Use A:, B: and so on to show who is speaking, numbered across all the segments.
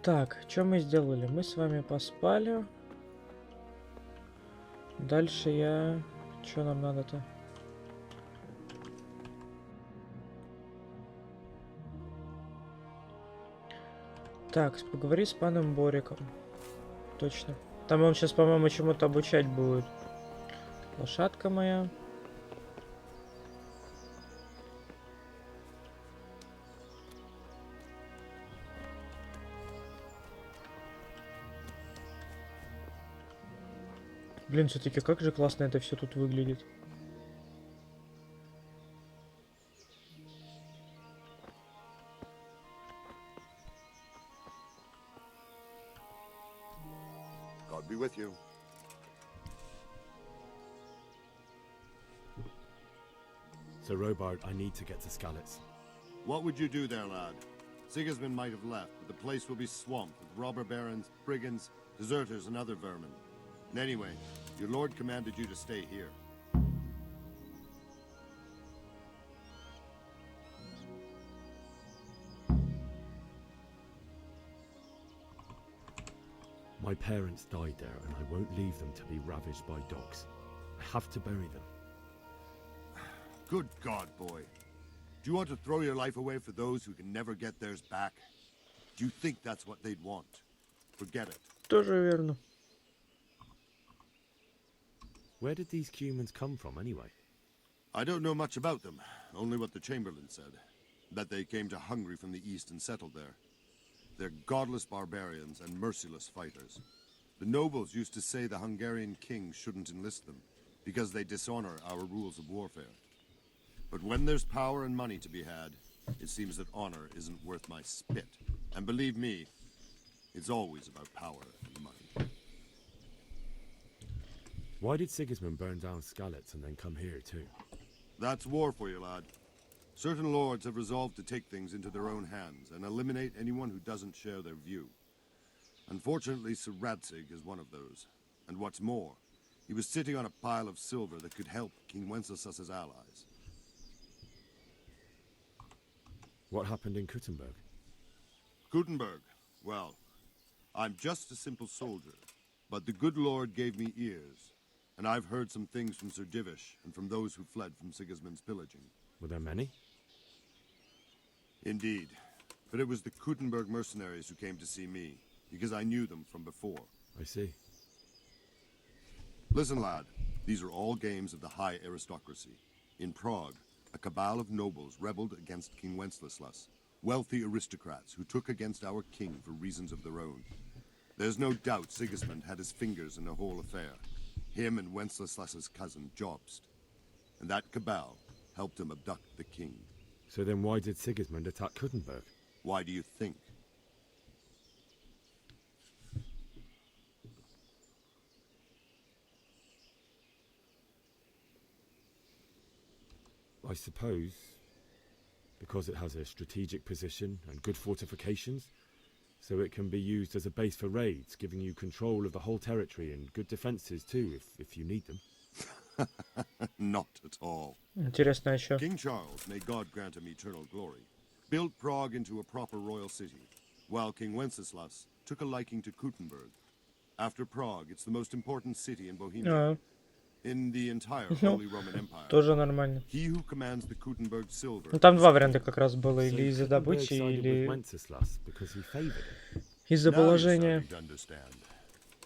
A: Так, что мы сделали? Мы с вами поспали. Дальше я... Что нам надо-то? Так, поговори с паном Бориком. Точно. Там он сейчас, по-моему, чему-то обучать будет. Лошадка моя. Блин, все-таки как же классно это все тут выглядит.
B: God be with you.
C: So, Robart, I need to get to Skalitz.
B: What would you do there, lad? Sigismund might have left, but the place will be swamped with robber barons, brigands, deserters, and other vermin. And anyway, your lord commanded you to stay here.
C: My parents died there, and I won't leave them to be ravaged by dogs. I have to bury them.
B: Good God, boy. Do you want to throw your life away for those who can never get theirs back? Do you think that's what they'd want? Forget it.
A: Тоже верно.
C: Where did these humans come from, anyway?
B: I don't know much about them, only what the Chamberlain said. That they came to Hungary from the east and settled there. They're godless barbarians and merciless fighters. The nobles used to say the Hungarian king shouldn't enlist them, because they dishonor our rules of warfare. But when there's power and money to be had, it seems that honor isn't worth my spit. And believe me, it's always about power and money.
C: Why did Sigismund burn down Skalitz and then come here, too?
B: That's war for you, lad. Certain lords have resolved to take things into their own hands and eliminate anyone who doesn't share their view. Unfortunately, Sir Radzig is one of those. And what's more, he was sitting on a pile of silver that could help King Wenceslas's allies.
C: What happened in Kuttenberg?
B: Gutenberg, well, I'm just a simple soldier, but the good Lord gave me ears, and I've heard some things from Sir Divish and from those who fled from Sigismund's pillaging.
C: Were there many?
B: Indeed, but it was the Kuttenberg mercenaries who came to see me, because I knew them from before.
C: I see.
B: Listen, lad, these are all games of the high aristocracy. In Prague, a cabal of nobles rebelled against King Wenceslas, wealthy aristocrats who took against our king for reasons of their own. There's no doubt Sigismund had his fingers in the whole affair, him and Wenceslas's cousin Jobst. And that cabal helped him abduct the king.
C: So then why did Sigismund attack Kuttenberg?
B: Why do you think?
C: I suppose because it has a strategic position and good fortifications, so it can be used as a base for raids, giving you control of the whole territory and good defenses too, if you need them.
B: Not at all.
A: Интересно еще.
B: King Charles, may God grant him eternal glory, built Prague into a proper royal city, while King Wenceslas took a liking to Kuttenberg. After Prague, it's the most important city in Bohemia, in the entire Holy Roman Empire.
A: Тоже нормально.
B: He who commands the Kuttenberg silver.
A: Ну там два варианта как раз было, или из-за добычи, или из-за положения.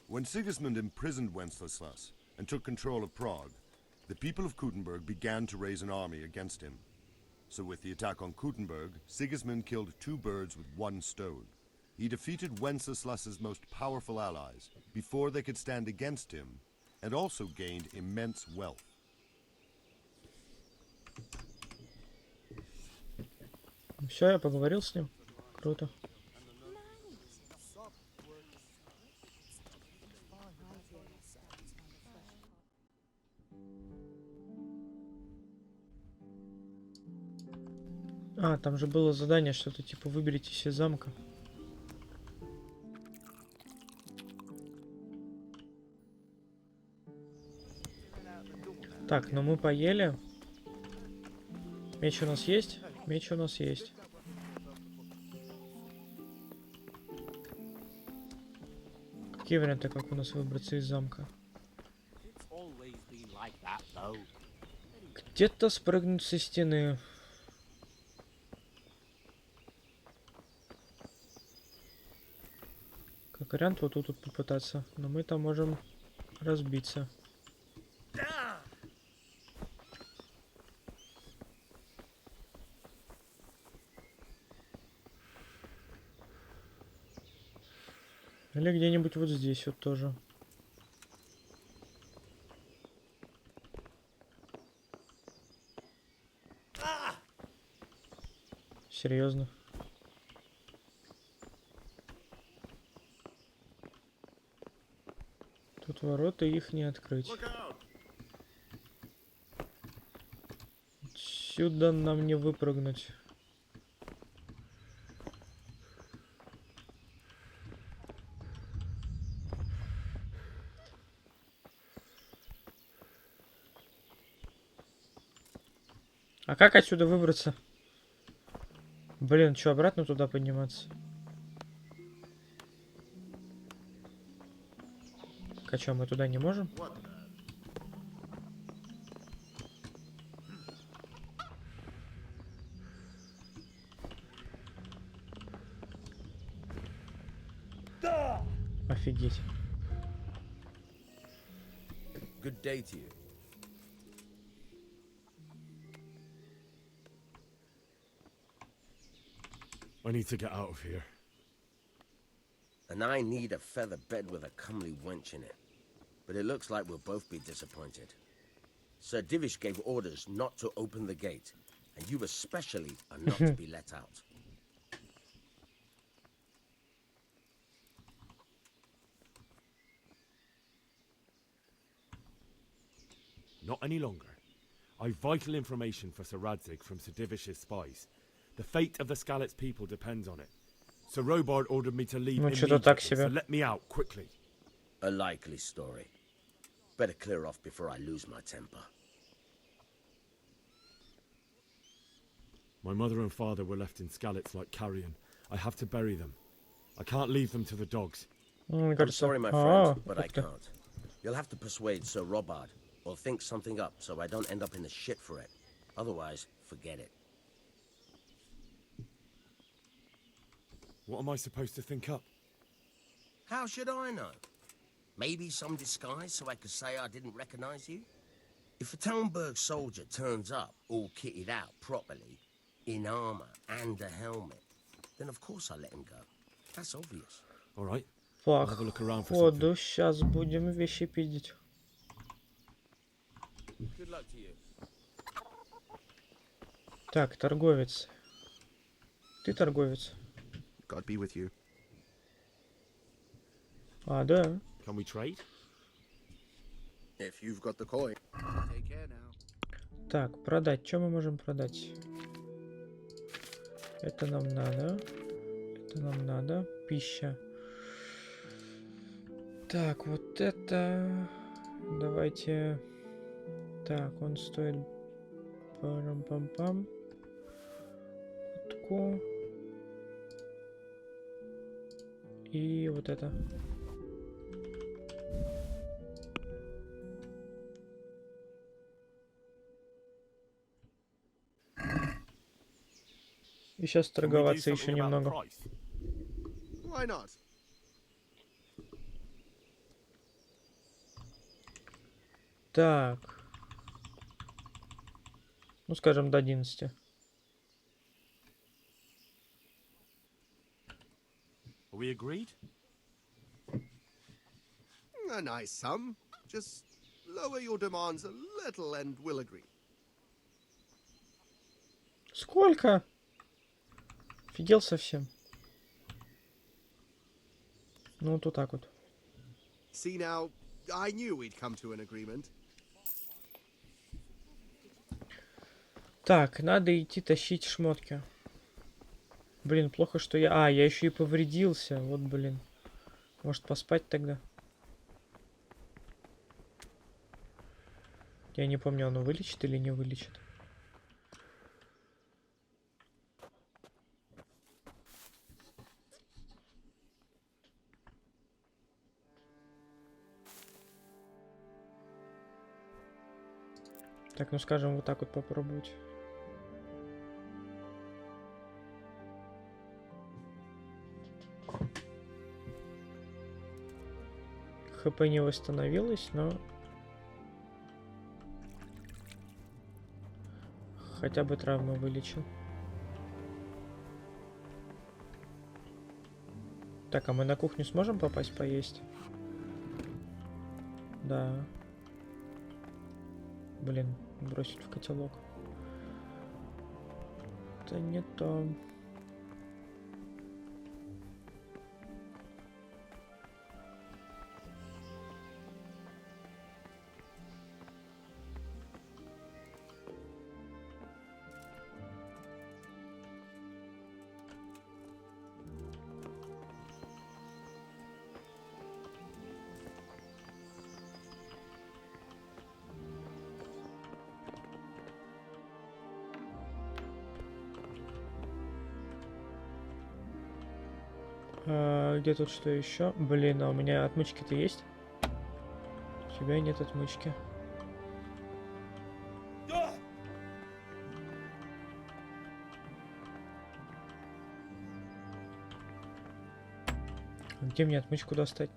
B: When Sigismund imprisoned Wenceslas and took control of Prague, the people of Kuttenberg began to raise an army against him. So with the attack on Kuttenberg, Sigismund killed two birds with one stone. He defeated Wenceslas's most powerful allies before they could stand against him, and also gained immense wealth.
A: Все, я поговорил с ним. Круто. А, там же было задание, что-то типа выберитесь из замка. Так, ну мы поели. Меч у нас есть? Меч у нас есть. какие варианты, как у нас выбраться из замка? Где-то спрыгнуть со стены. Как вариант, вот тут попытаться. Но мы там можем разбиться. Или где-нибудь вот здесь вот тоже. Серьезно? Тут ворота, их не открыть. Сюда нам не выпрыгнуть. А как отсюда выбраться? Блин, что, обратно туда подниматься? А что, мы туда не можем? Офигеть.
D: Good day to you.
C: I need to get out of here.
D: And I need a feather bed with a comely wench in it. But it looks like we'll both be disappointed. Sir Divish gave orders not to open the gate, and you especially are not to be let out.
C: Not any longer. I've vital information for Sir Radzig from Sir Divish's spies. The fate of the Skalitz people depends on it. Sir Robard ordered me to leave
A: Ну, что-то так
C: immediately, so
A: себе.
C: let me out quickly.
D: A likely story. Better clear off before I lose my temper.
C: My mother and father were left in Skalitz like carrion. I have to bury them. I can't leave them to the dogs.
A: Мне
D: I'm
A: кажется...
D: sorry, my
A: А,
D: friend, but I
A: ух ты.
D: can't. You'll have to persuade Sir Robard, or think something up so I don't end up in the shit for it. Otherwise, forget it.
C: What am I supposed to think up?
D: How should I know? Maybe some disguise so I could say I didn't recognize you? If a Talmberg soldier turns up all kitted out properly, in armor and a helmet, then of course I let him go. That's obvious.
C: All right. I'll have a look around for something.
A: Походу, сейчас будем вещи пиздить.
D: Good luck to you.
A: Так, торговец. Ты торговец.
E: God be with you.
A: А, да.
C: Can we trade?
E: If you've got the coin. Take care now.
A: Так, продать. Что мы можем продать? Это нам надо. Это нам надо. Пища. Так, вот это... Давайте... Так, он стоит... Парам-пам-пам. Кутку. И вот это. И сейчас
C: Can we do
A: торговаться
C: something
A: еще
C: about the
A: немного.
C: price?
E: Why not?
A: Так. Ну, скажем, до 11.
C: Are we agreed?
E: A nice sum. Just lower your demands a little and we'll agree.
A: Сколько? Офигел совсем. Ну, вот так вот.
E: See now, I knew we'd come to an agreement.
A: Так, надо идти тащить шмотки. Блин, плохо, что я... А, я еще и повредился. Вот, блин. Может, поспать тогда? Я не помню, оно вылечит или не вылечит. Так, ну скажем, вот так вот попробовать. ХП не восстановилось, но хотя бы травму вылечил. Так, а мы на кухню сможем попасть поесть? Да. Блин, бросить в котелок. Это не то. Где тут что еще? Блин, а у меня отмычки-то есть? У тебя нет отмычки. Где мне отмычку достать?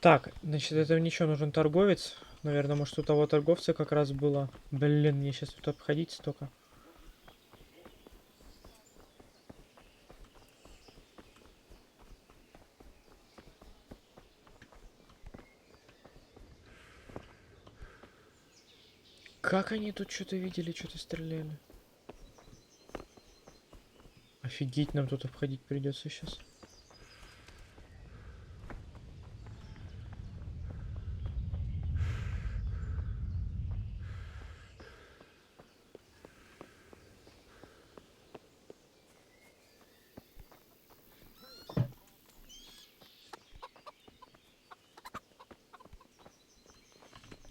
A: Так, значит, это мне что, нужен торговец? Наверное, может, у того торговца как раз было. Блин, мне сейчас тут обходить столько. Как они тут что-то видели, что-то стреляли? Офигеть, нам тут обходить придется сейчас.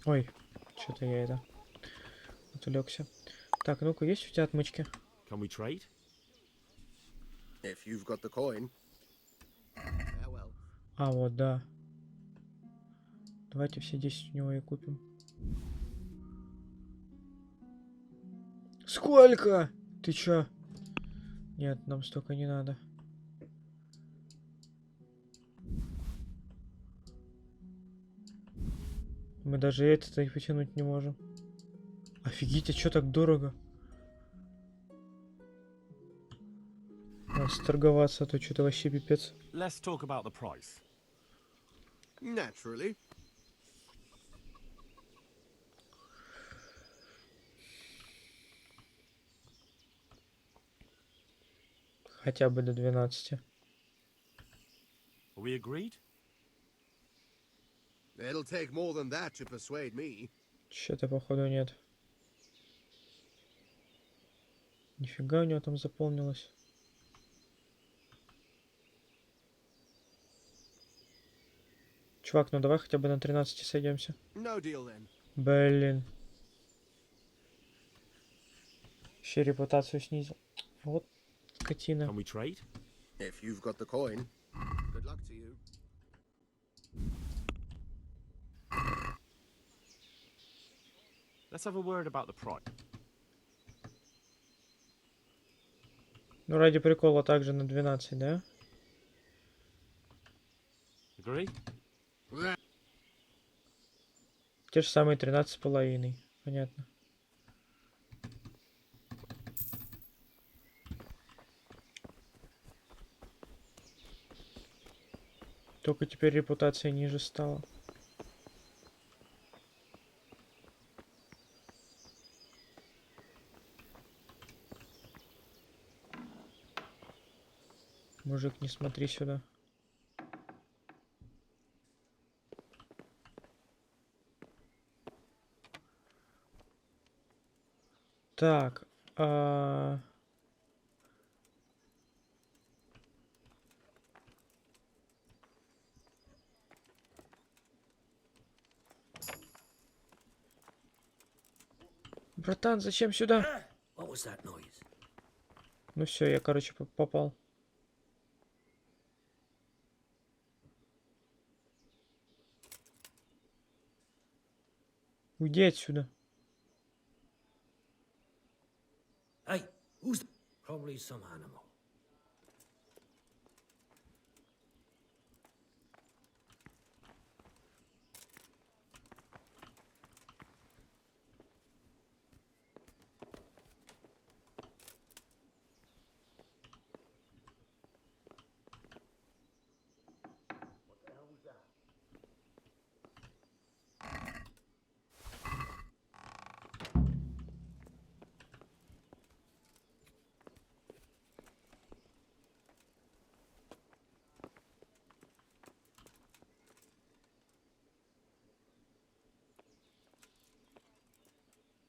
A: Ой, что-то я это отвлекся. Так, ну-ка, есть у тебя отмычки?
C: Can we trade?
E: If you've got the coin. Farewell.
A: А, вот, да. Давайте все 10 у него и купим. Сколько? Ты чё? Нет, нам столько не надо. Мы даже это-то и потянуть не можем. Офигеть, а чё так дорого? Надо сторговаться, а то что-то вообще пипец.
C: Let's talk about the price.
E: Naturally.
A: Хотя бы до 12.
C: Are we agreed?
E: It'll take more than that to persuade me.
A: Что-то походу нет. Нифига у него там заполнилось. Чувак, ну давай хотя бы на 13 сойдемся.
E: No deal then.
A: Блин. Еще репутацию снизил. Вот скотина.
C: Can we trade?
E: If you've got the coin. Good luck to you.
C: Let's have a word about the price.
A: Ну ради прикола также на 12, да?
C: Agree?
A: Те же самые 13,5. Понятно. Только теперь репутация ниже стала. Мужик, не смотри сюда. Так. Братан, зачем сюда?
F: What was that noise?
A: Ну все, я, короче, попал. Уйди отсюда.
F: Hey, who's probably some animal?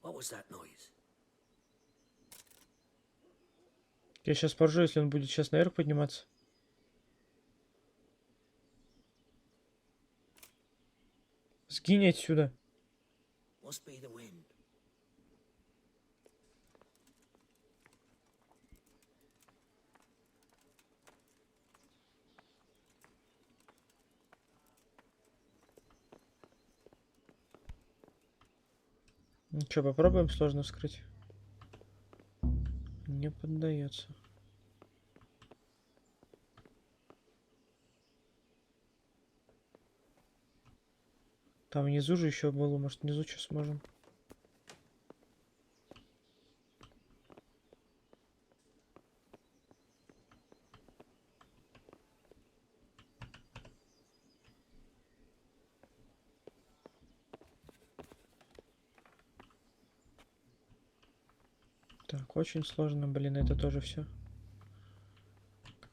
F: What was that noise?
A: Я сейчас поржу, если он будет сейчас наверх подниматься. Сгинь отсюда.
F: Must be the wind.
A: Ну что, попробуем сложно вскрыть? Не поддается. Там внизу же еще было, может внизу что сможем. Так, очень сложно, блин, это тоже все.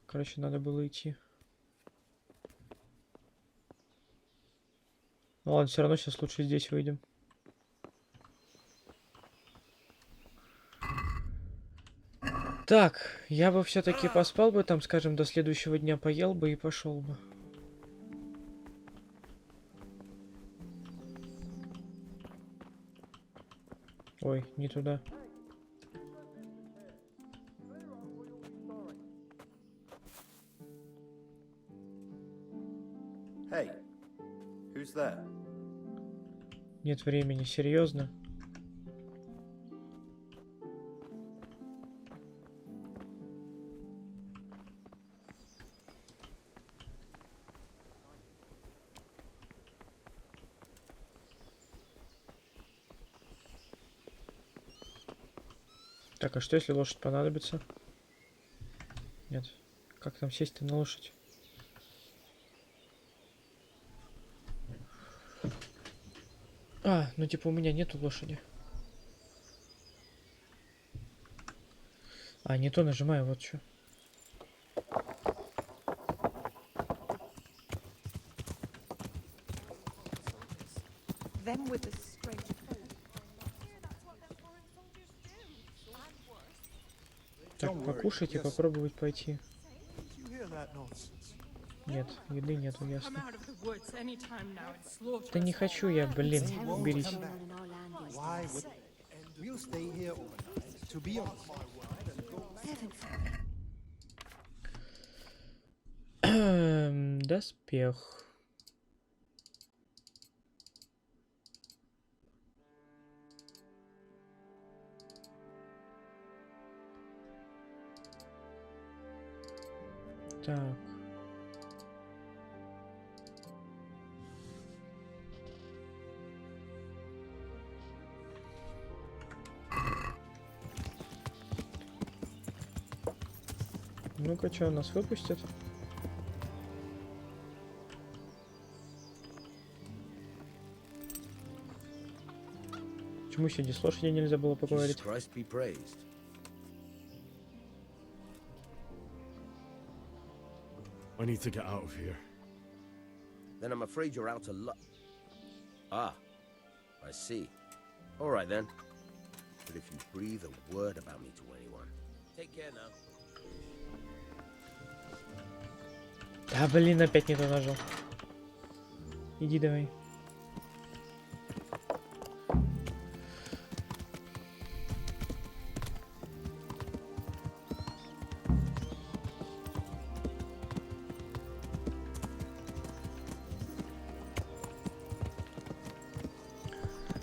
A: Короче, надо было идти. Ну ладно, все равно сейчас лучше здесь выйдем. Так, я бы все-таки поспал бы там, скажем, до следующего дня, поел бы и пошел бы. Ой, не туда.
G: Hey, who's there?
A: Нет времени, серьезно? Так, а что если лошадь понадобится? Нет. Как там сесть-то на лошадь? А, ну типа у меня нету лошади. А, не то нажимаю, вот что.
H: Them with the straight face.
A: Так, покушать и попробовать пойти. Нет, еды нету, ясно. Да не хочу я, блин, уберись. Доспех. Так. Ну-ка, что, нас выпустят? Почему сегодня с лошадью нельзя было поговорить?
D: Christ be praised.
C: I need to get out of here.
D: Then I'm afraid you're out of luck. Ah, I see. All right then. But if you breathe a word about me to anyone, take care now.
A: Да блин, опять не то нажал. Иди давай.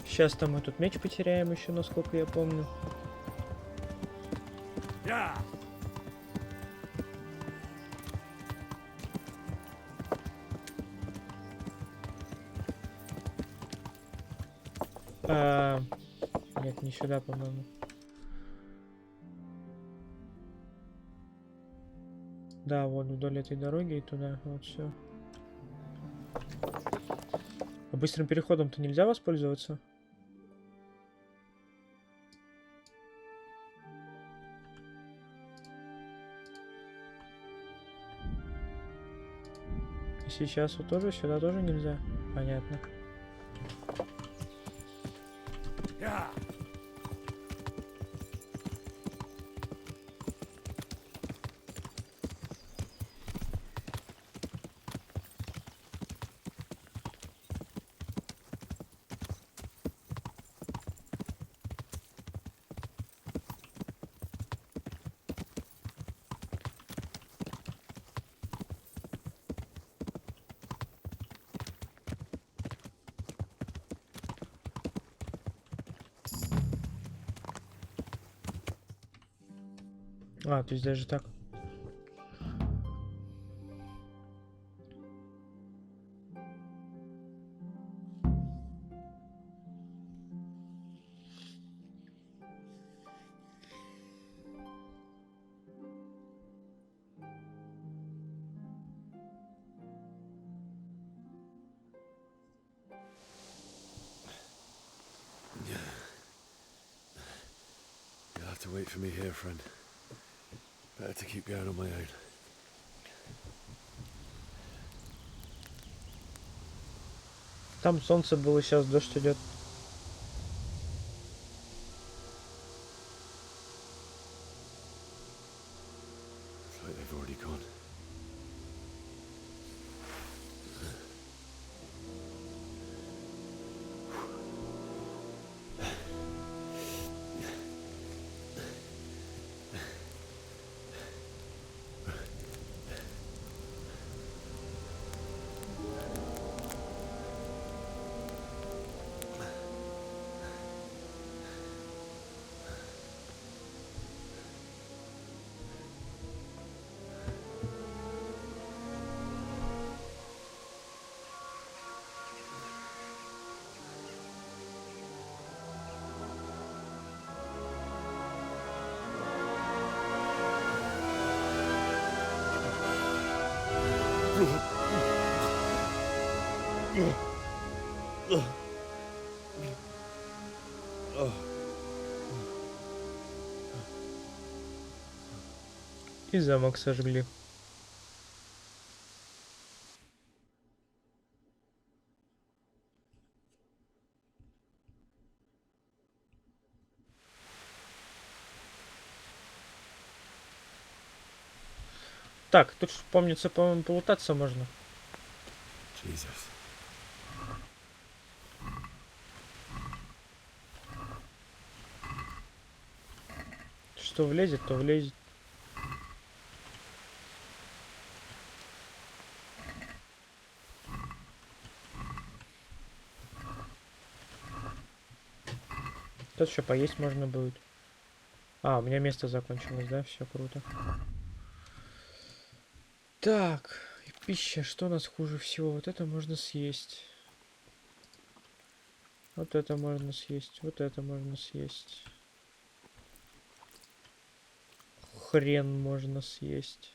A: Сейчас-то мы тут меч потеряем еще, насколько я помню.
C: Yeah.
A: Нет, не сюда, по-моему. Да, вот вдоль этой дороги и туда. Вот все. А быстрым переходом-то нельзя воспользоваться? И сейчас вот тоже сюда тоже нельзя? Понятно.
C: Yeah.
A: А, то есть даже так.
C: You'll have to wait for me here, friend. Better to keep going on my own.
A: Там солнце было, сейчас дождь идет.
C: It's like they've already gone.
A: И замок сожгли. Так, тут, помнится, по-моему, полутаться можно.
C: Jesus.
A: Что влезет, то влезет. Тут еще поесть можно будет. А, у меня место закончилось, да? Все круто. Так, пища, что у нас хуже всего? Вот это можно съесть. Вот это можно съесть. Вот это можно съесть. Хрен можно съесть.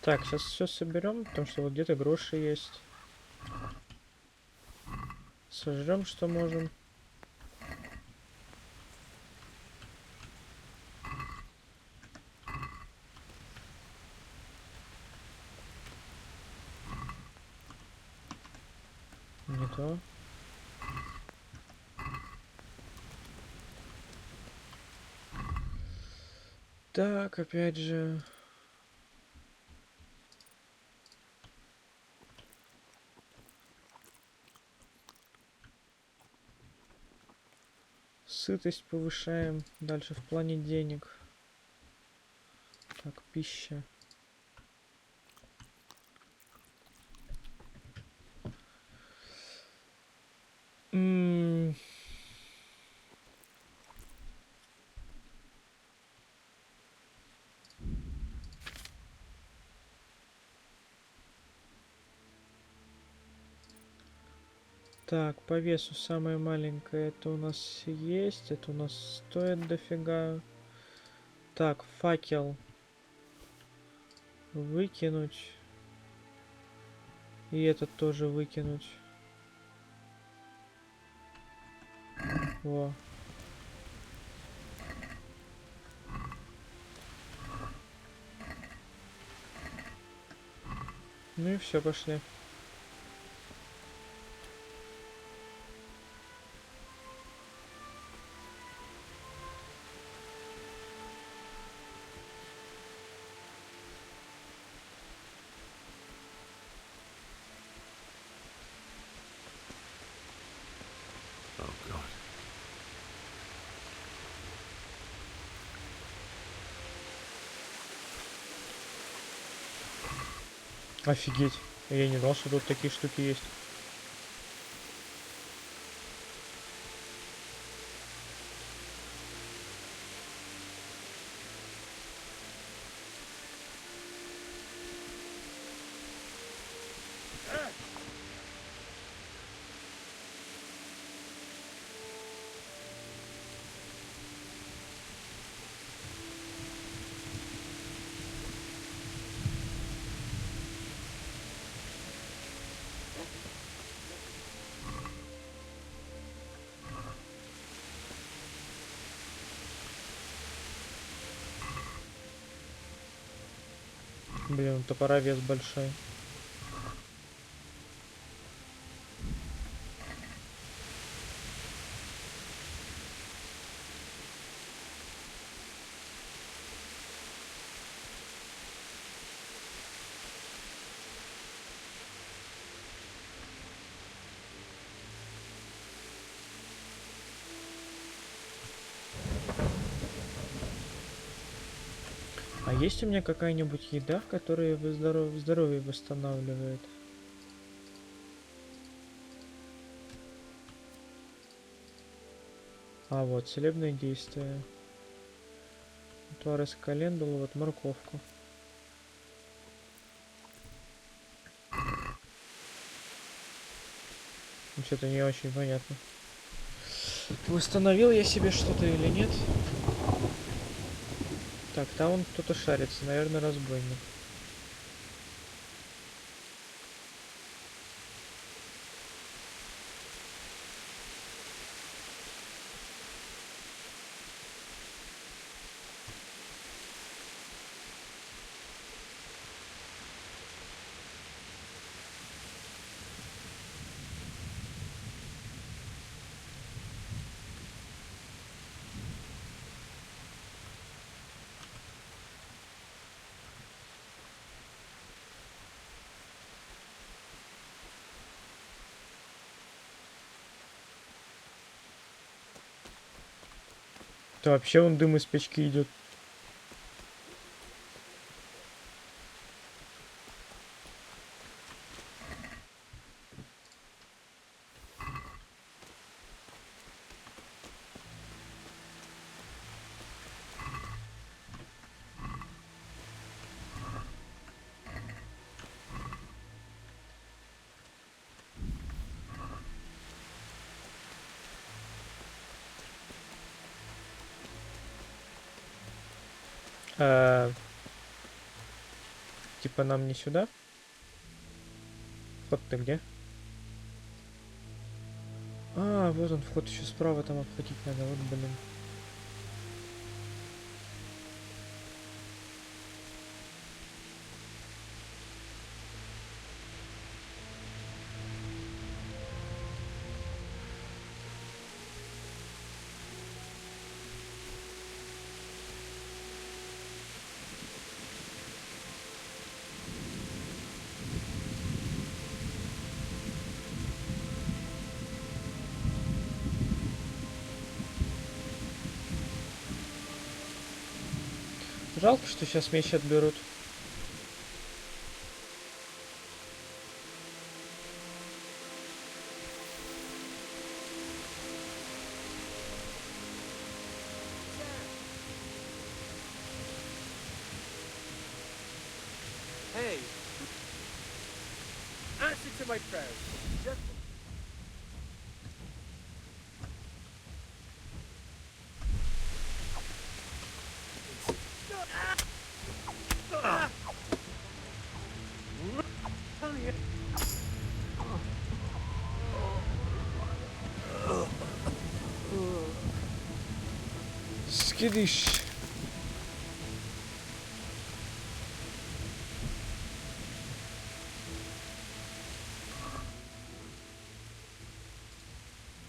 A: Так, сейчас все соберем, потому что вот где-то гроши есть. Сожрем, что можем. Не то. Так, опять же. Сытость повышаем. Дальше в плане денег. Так, пища. Так, по весу самое маленькое это у нас есть. Это у нас стоит дофига. Так, факел. Выкинуть. И этот тоже выкинуть. Во. Ну и все, пошли.
C: Oh, God.
A: Офигеть. Я не знал, что тут такие штуки есть. Блин, у топора вес большой. А есть у меня какая-нибудь еда, которая здоровье восстанавливает? А, вот, целебные действия. Отвар из календулы, вот морковку. Что-то не очень понятно. Восстановил я себе что-то или нет? Так, там он кто-то шарится, наверное, разбойник. Да вообще он дым из печки идет. типа нам не сюда. Вход-то где? А, вот он, вход еще справа, там обходить надо, вот, блин. Жалко, что сейчас меч отберут.
I: Hey, answer to my prayers. Just...
A: Скидыш.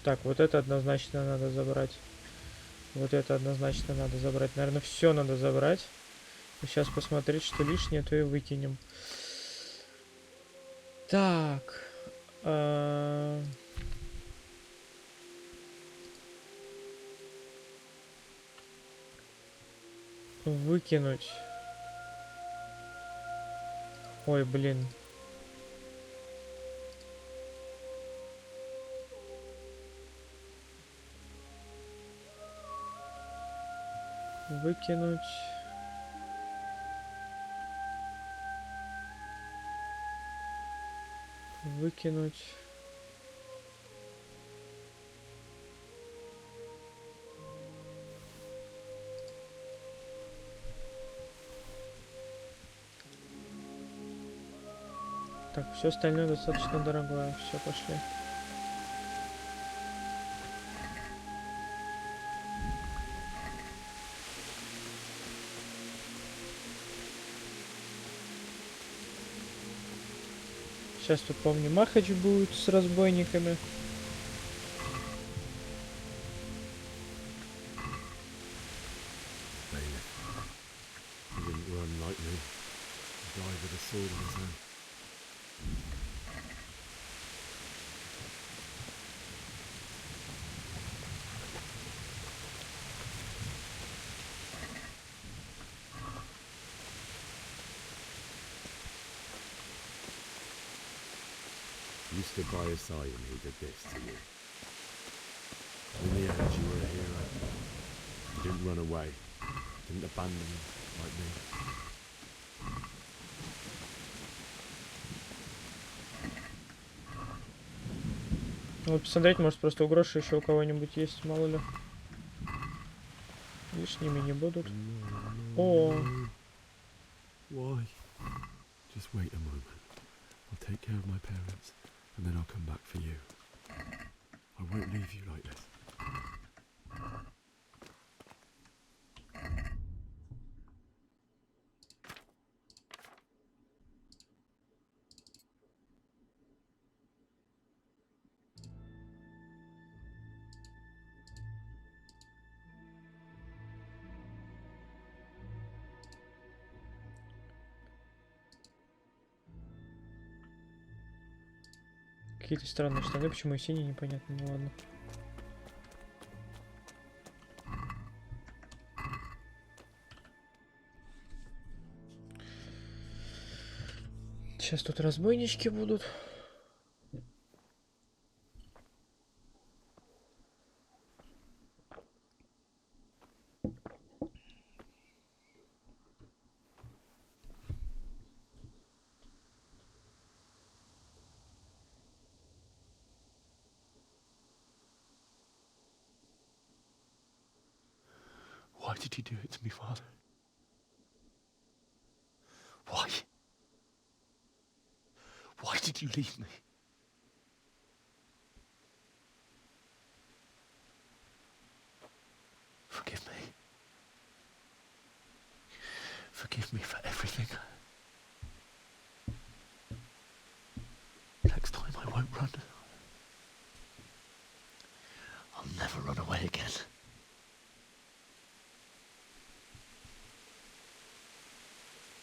A: Так, вот это однозначно надо забрать. Вот это однозначно надо забрать. Наверное, все надо забрать. И сейчас посмотреть, что лишнее, то и выкинем. Так. Выкинуть. Ой, блин. Выкинуть. Выкинуть. Так, все остальное достаточно дорогое. Все, пошли. Сейчас тут, помню, махач будет с разбойниками.
C: You stood by his side and he did this to you. In the end, you were a hero. You didn't run away. Didn't abandon him like me.
A: Вот посмотреть, может просто у Гроши еще у кого-нибудь есть, мало ли. Лишними не будут. О.
C: Why? Just wait a moment. I'll take care of my parents, and then I'll come back for you. I won't leave you like this.
A: Какие-то странные штаны, почему и синие, непонятно, ну ладно. Сейчас тут разбойнички будут.
C: Why did you do it to me, Father? Why? did you leave me? Forgive me. Forgive me for everything. Next time I won't run. I'll never run away again.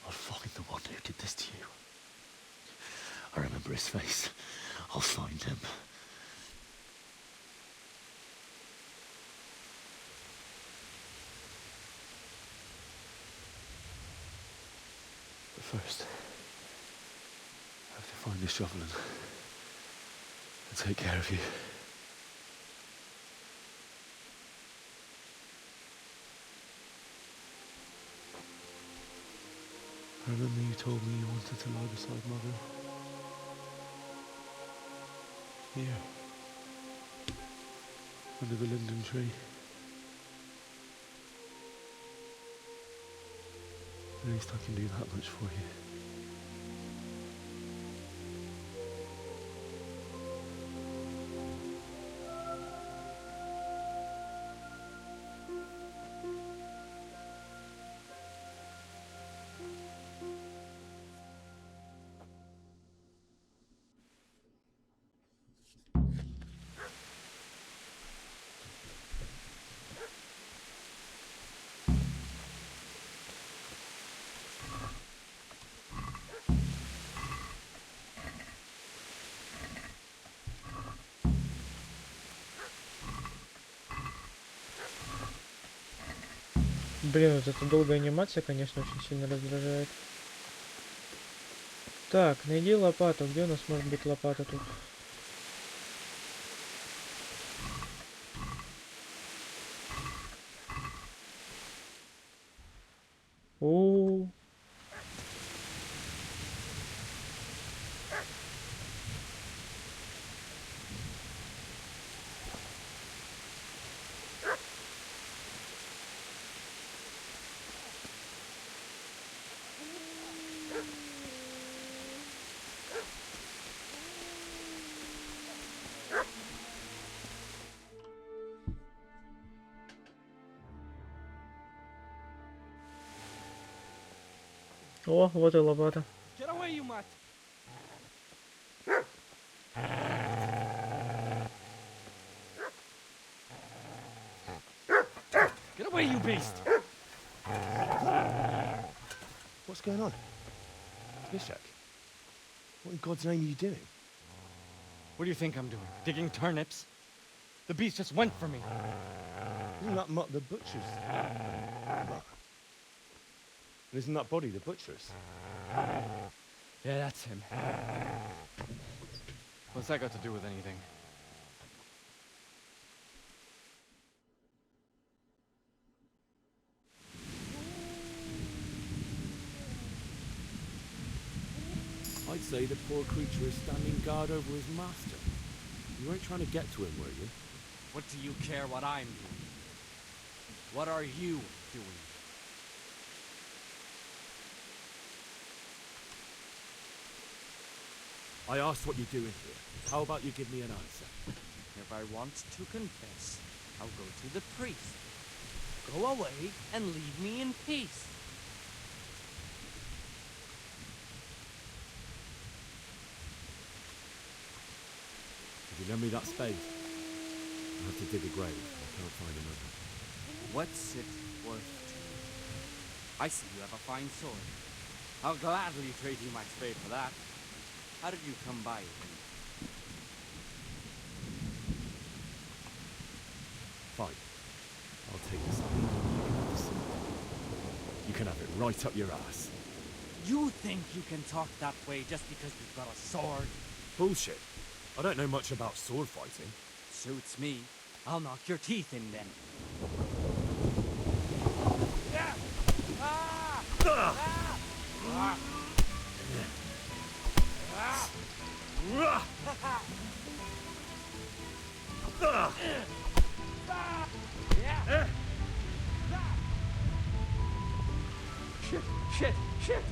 C: I'll find the one who did this to you. I remember his face. I'll find him. But first, I have to find this shovel and take care of you. I remember you told me you wanted to lie beside Mother. Here. Under the linden tree. At least I can do that much for you.
A: Блин, вот эта долгая анимация, конечно, очень сильно раздражает. Так, найди лопату. Где у нас может быть лопата тут? О. О, вот и лопата.
I: Get away, you mutt! Get away, you beast!
C: What's going on? Bishak, what in God's name are you doing?
I: What do you think I'm doing? Digging turnips? The beast just went for me.
C: Isn't that Mutt the butcher's? Mutt. And isn't that body the butcher's?
I: Yeah, that's him. What's that got to do with anything?
C: I'd say the poor creature is standing guard over his master. You weren't trying to get to him, were you?
I: What do you care what I'm doing? What are you doing?
C: I asked what you're doing here. How about you give me an answer?
I: If I want to confess, I'll go to the priest. Go away and leave me in peace.
C: If you lend me that spade, I'll have to dig a grave. I can't find another.
I: What's it worth to you? I see you have a fine sword. I'll gladly trade you my spade for that. How did you come by it?
C: Fine. I'll take the spade. You can have it right up your ass.
I: You think you can talk that way just because you've got a sword?
C: Bullshit. I don't know much about sword fighting.
I: Suits me. I'll knock your teeth in then.
C: Shit!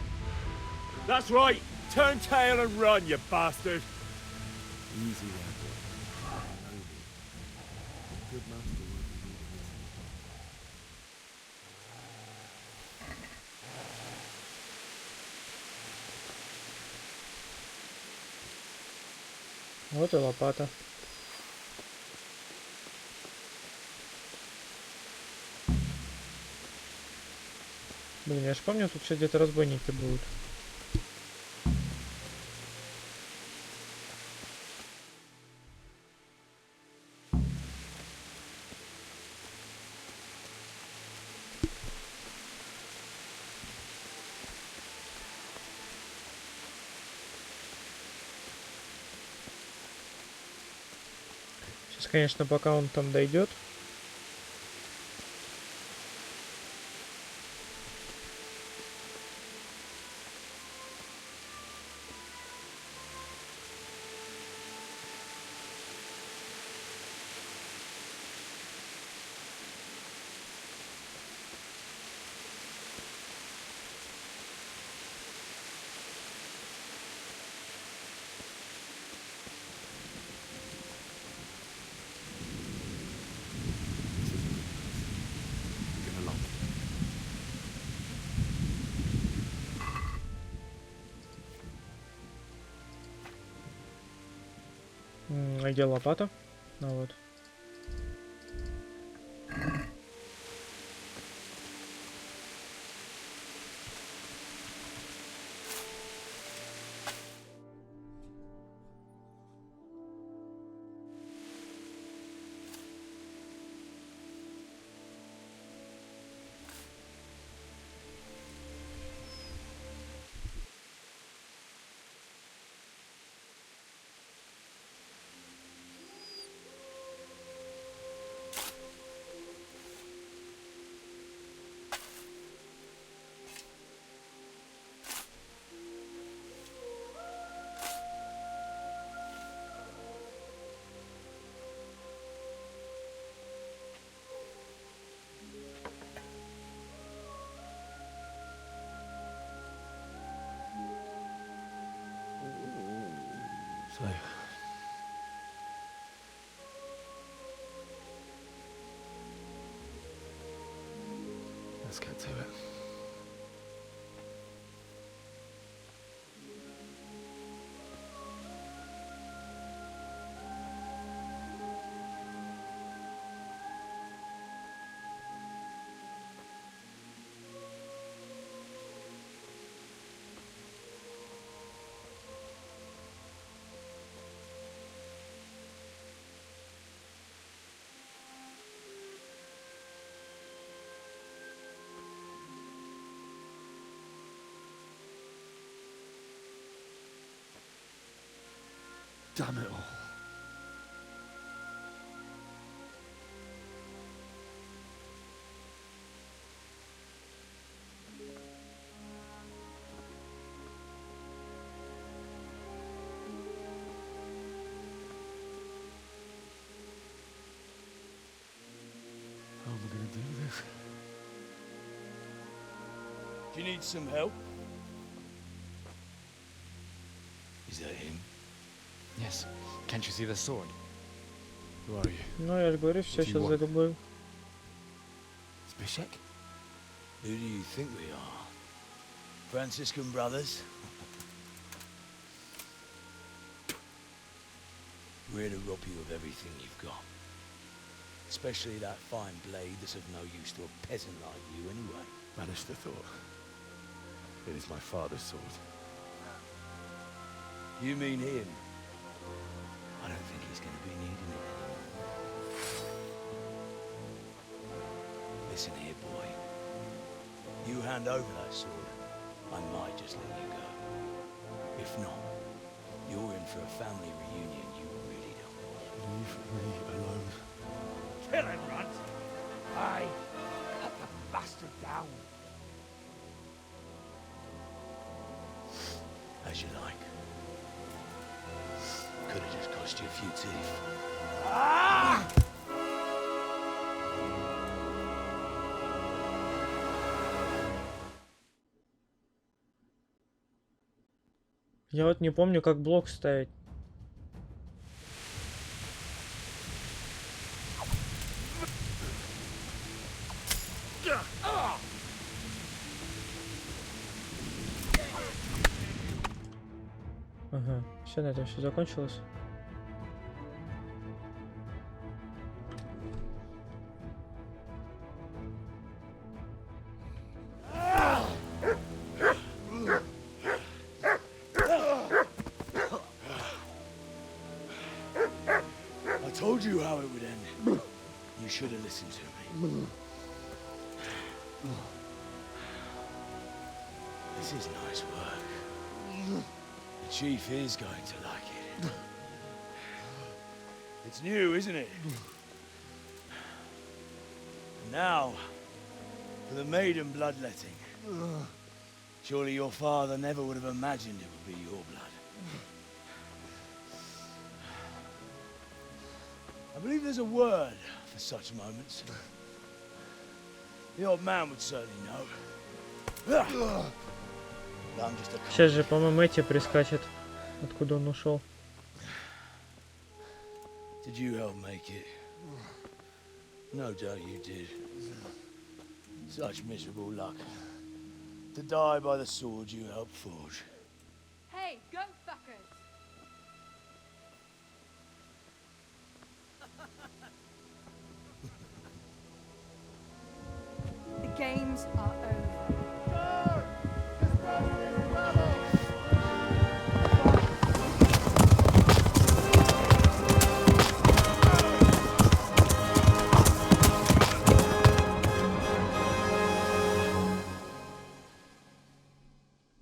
C: That's right! turn tail and run, you bastard! Easy there, boy. A good master won't be leaving this.
A: Вот и лопата. Блин, я ж помню, тут еще где-то разбойники будут. Сейчас, конечно, пока он там дойдет. А где лопата? Ну вот.
F: So, let's get to it. Damn it all. How am I going to do this?
J: Do you need some help? Is that him?
I: Yes. Can't you see the sword?
C: Who are you?
A: Ну, я же говорю, все сейчас загублю.
J: Spishek? Who do you think we are? Franciscan brothers? We're here to rob you of everything you've got. Especially that fine blade that's of no use to a peasant like you anyway.
C: Banish the thought. It is my father's sword.
J: You mean him? I don't think he's going to be needing it anymore. Listen here, boy. You hand over that sword, I might just let you go. If not, you're in for a family reunion you really don't want.
C: Leave me alone.
J: Kill him, Runt! Aye, cut the bastard down. As you like. Could have just cost you a few teeth. Ah!
A: Я вот не помню, как блок ставить. Ага, все, на этом все закончилось.
J: I told you how it would end. You should have listened to me. This is nice work. The chief is going to like it. It's new, isn't it? And now, for the maiden bloodletting. Surely your father never would have imagined it would be your blood. I believe there's a word for such moments. The old man would certainly know. But I'm just a
A: Сейчас же, по-моему, эти прискачет, откуда он ушел.
J: Did you help make it? No doubt you did. Such miserable luck. To die by the sword you helped forge.
H: Hey, go fuckers! The games are over.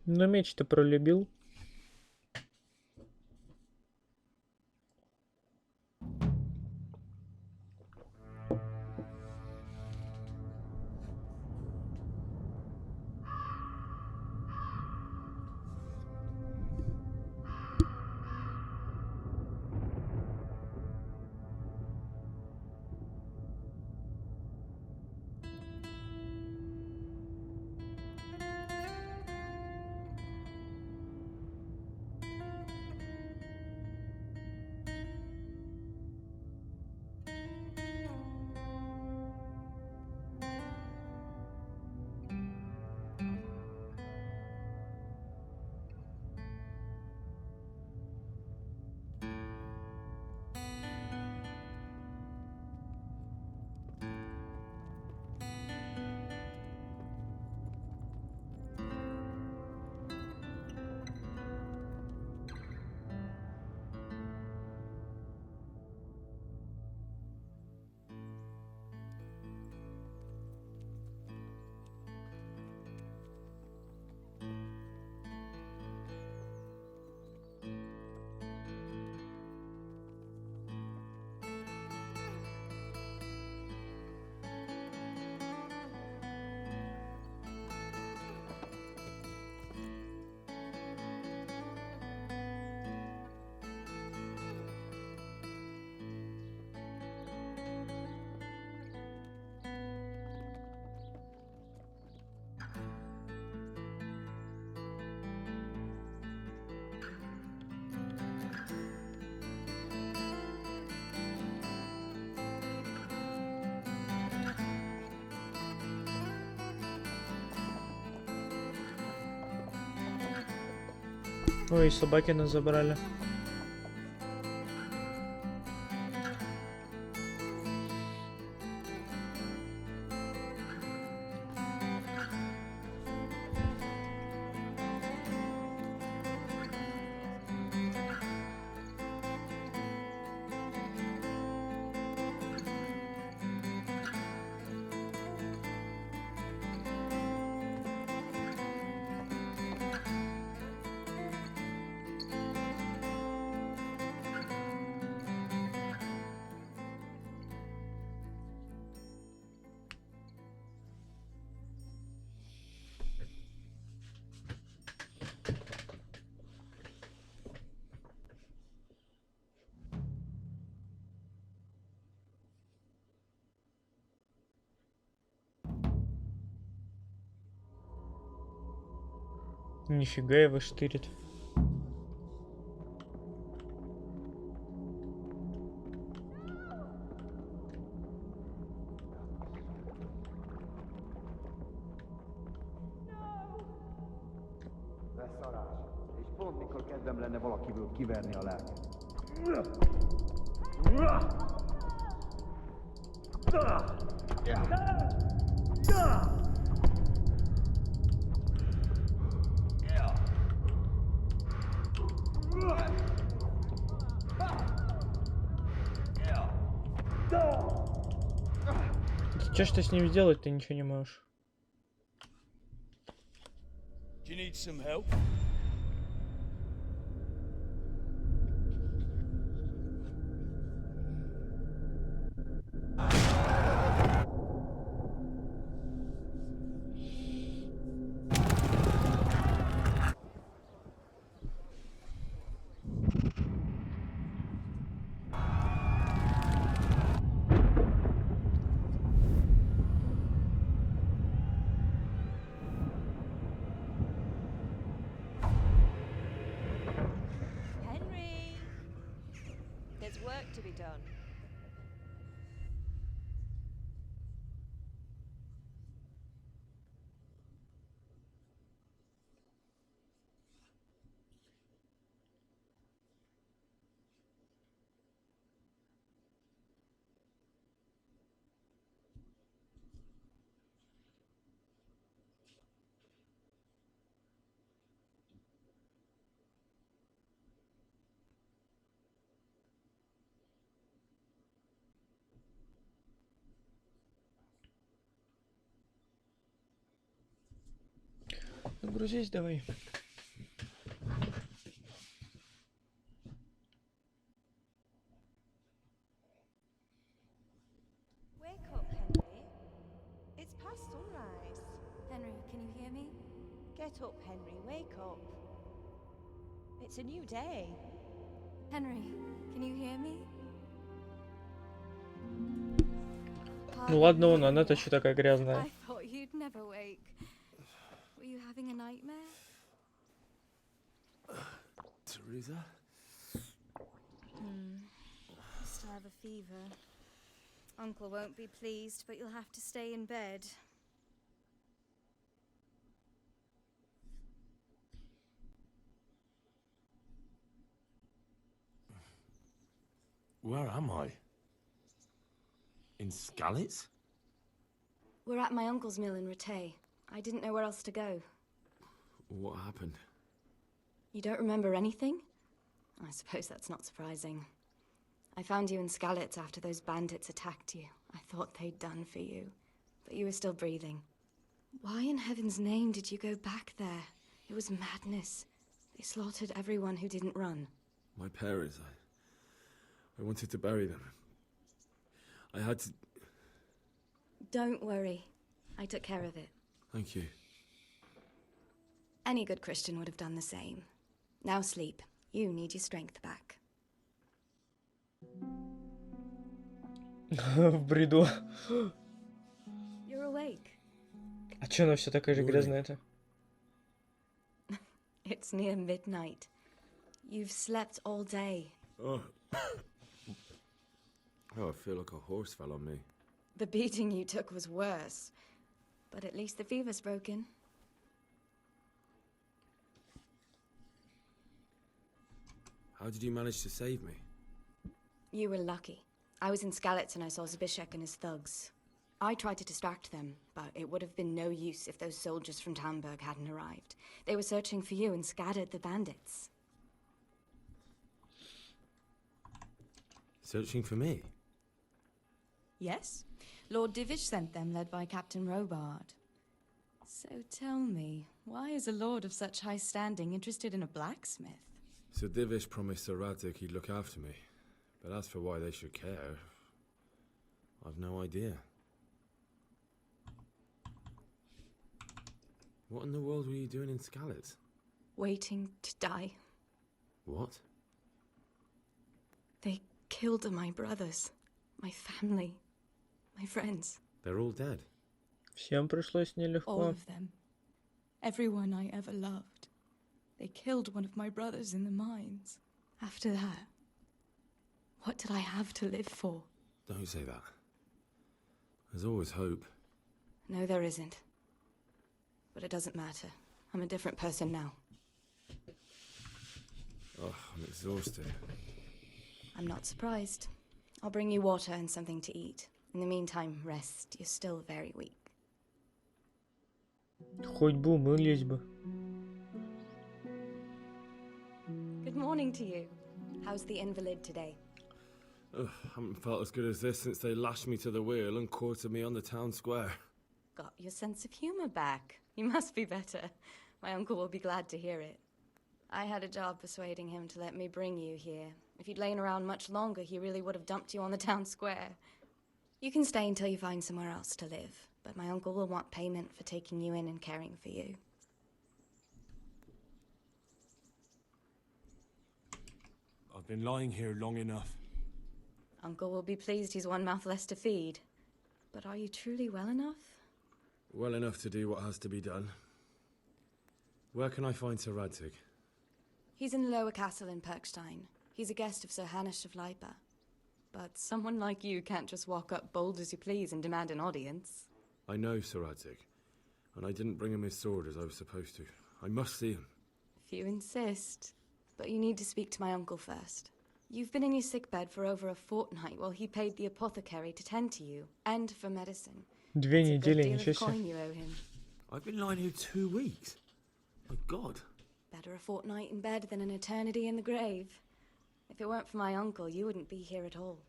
A: Но меч-то пролюбил. Ой, собаки нас забрали. Нифига его штырит.
K: szarás, és pont mikor kedvem lenne valakiből kiverni a lelket.
A: Что ж ты с ним сделать, ты ничего не можешь?
J: Do you need some help?
L: Henry, there's work to be done.
A: Загрузись давай.
L: Wake up, Henry. It's past sunrise.
M: Henry, can you hear me?
L: Get up, Henry. Wake up. It's a new day.
M: Henry, can you hear me?
A: Ну ладно, он, она-то что такая грязная.
M: I thought you'd never wake. Were you having a nightmare?
F: Teresa?
M: You still have a fever. Uncle won't be pleased, but you'll have to stay in bed.
F: Where am I? In Skalitz?
M: We're at my uncle's mill in Rattay. I didn't know where else to go.
F: What happened?
M: You don't remember anything? I suppose that's not surprising. I found you in Skalitz after those bandits attacked you. I thought they'd done for you, but you were still breathing. Why in heaven's name did you go back there? It was madness. They slaughtered everyone who didn't run.
F: My parents, I wanted to bury them. I had to...
M: Don't worry. I took care of it.
F: Thank you.
M: Any good Christian would have done the same. Now sleep. You need your strength back.
A: В бреду.
M: You're awake.
A: А чё она все такая же грязная-то?
M: It's near midnight. You've slept all day.
F: Oh. Oh, I feel like a horse fell on me.
M: The beating you took was worse. But at least the fever's broken.
F: How did you manage to save me?
M: You were lucky. I was in Skalitz and I saw Zbyszek and his thugs. I tried to distract them, but it would have been no use if those soldiers from Tamburg hadn't arrived. They were searching for you and scattered the bandits.
F: Searching for me?
N: Yes. Lord Divish sent them, led by Captain Robard. So tell me, why is a lord of such high standing interested in a blacksmith?
F: So Divish promised Sir Radek he'd look after me. But as for why they should care, I've no idea. What in the world were you doing in Skalitz?
M: Waiting to die.
F: What?
M: They killed my brothers, my family, my friends.
F: They're all dead.
A: Всем пришлось нелегко.
N: All of them. Everyone I ever loved. They killed one of my brothers in the mines. After that, what did I have to live for?
F: Don't say that. There's always hope.
M: No, there isn't. But it doesn't matter. I'm a different person now.
F: Oh, I'm exhausted.
M: I'm not surprised. I'll bring you water and something to eat. In the meantime, rest. You're still very weak.
A: Хоть бы умылись бы.
M: Good morning to you. How's the invalid today?
F: Ugh, haven't felt as good as this since they lashed me to the wheel and quartered me on the town square.
M: Got your sense of humor back. You must be better. My uncle will be glad to hear it. I had a job persuading him to let me bring you here. If you'd lain around much longer, he really would have dumped you on the town square. You can stay until you find somewhere else to live, but my uncle will want payment for taking you in and caring for you.
C: I've been lying here long enough.
M: Uncle will be pleased he's one mouth less to feed. But are you truly well enough?
F: Well enough to do what has to be done. Where can I find Sir Radtig?
M: He's in the lower castle in Perkstein. He's a guest of Sir Hanush of Leipa. But someone like you can't just walk up bold as you please and demand an audience.
F: I know Sir Radtig, and I didn't bring him his sword as I was supposed to. I must see him.
M: If you insist. But you need to speak to my uncle first. You've been in your sickbed for over a fortnight while he paid the apothecary to tend to you, and for medicine.
A: 2
M: It's a good
A: недели,
M: deal
A: ничего
M: of coin
A: себе.
M: you owe him.
F: I've been lying here 2 weeks. My God.
M: Better a fortnight in bed than an eternity in the grave. If it weren't for my uncle, you wouldn't be here at all.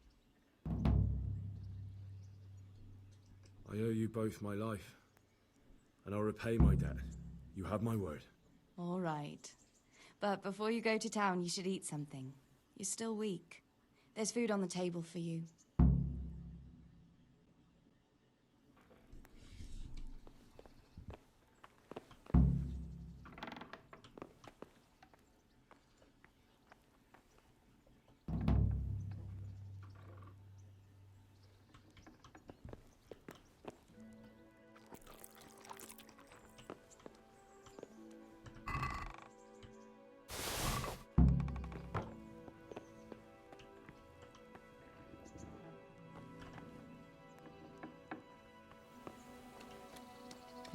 F: I owe you both my life, and I'll repay my debt. You have my word.
N: All right. But before you go to town, you should eat something. You're still weak. There's food on the table for you.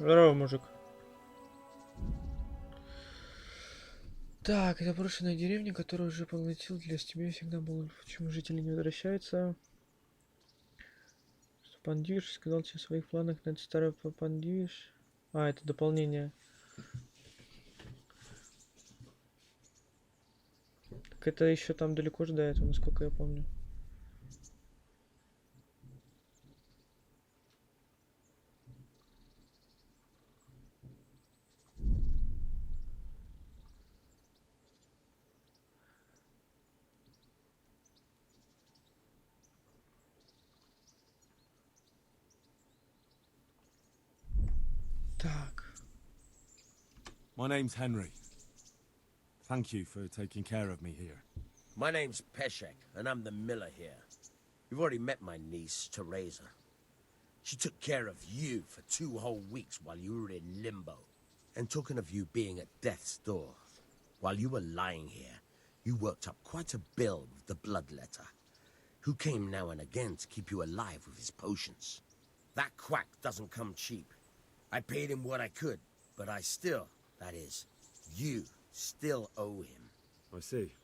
A: Здорово, мужик. Так, это брошенная деревня, которую уже поглотил для стимя всегда был. Почему жители не возвращаются? Что Пандюш сказал тебе о своих планах на это старое Пандюш. А, это дополнение. Так это еще там далеко же до этого, насколько я помню. Так.
C: My name's Henry. Thank you for taking care of me here.
D: My name's Peshek, and I'm the miller here. You've already met my niece, Teresa. She took care of you for 2 whole weeks while you were in limbo. And talking of you being at death's door, while you were lying here, you worked up quite a bill with the bloodletter, who came now and again to keep you alive with his potions. That quack doesn't come cheap. I paid him what I could, but I still, that is, you still owe him.
F: I see.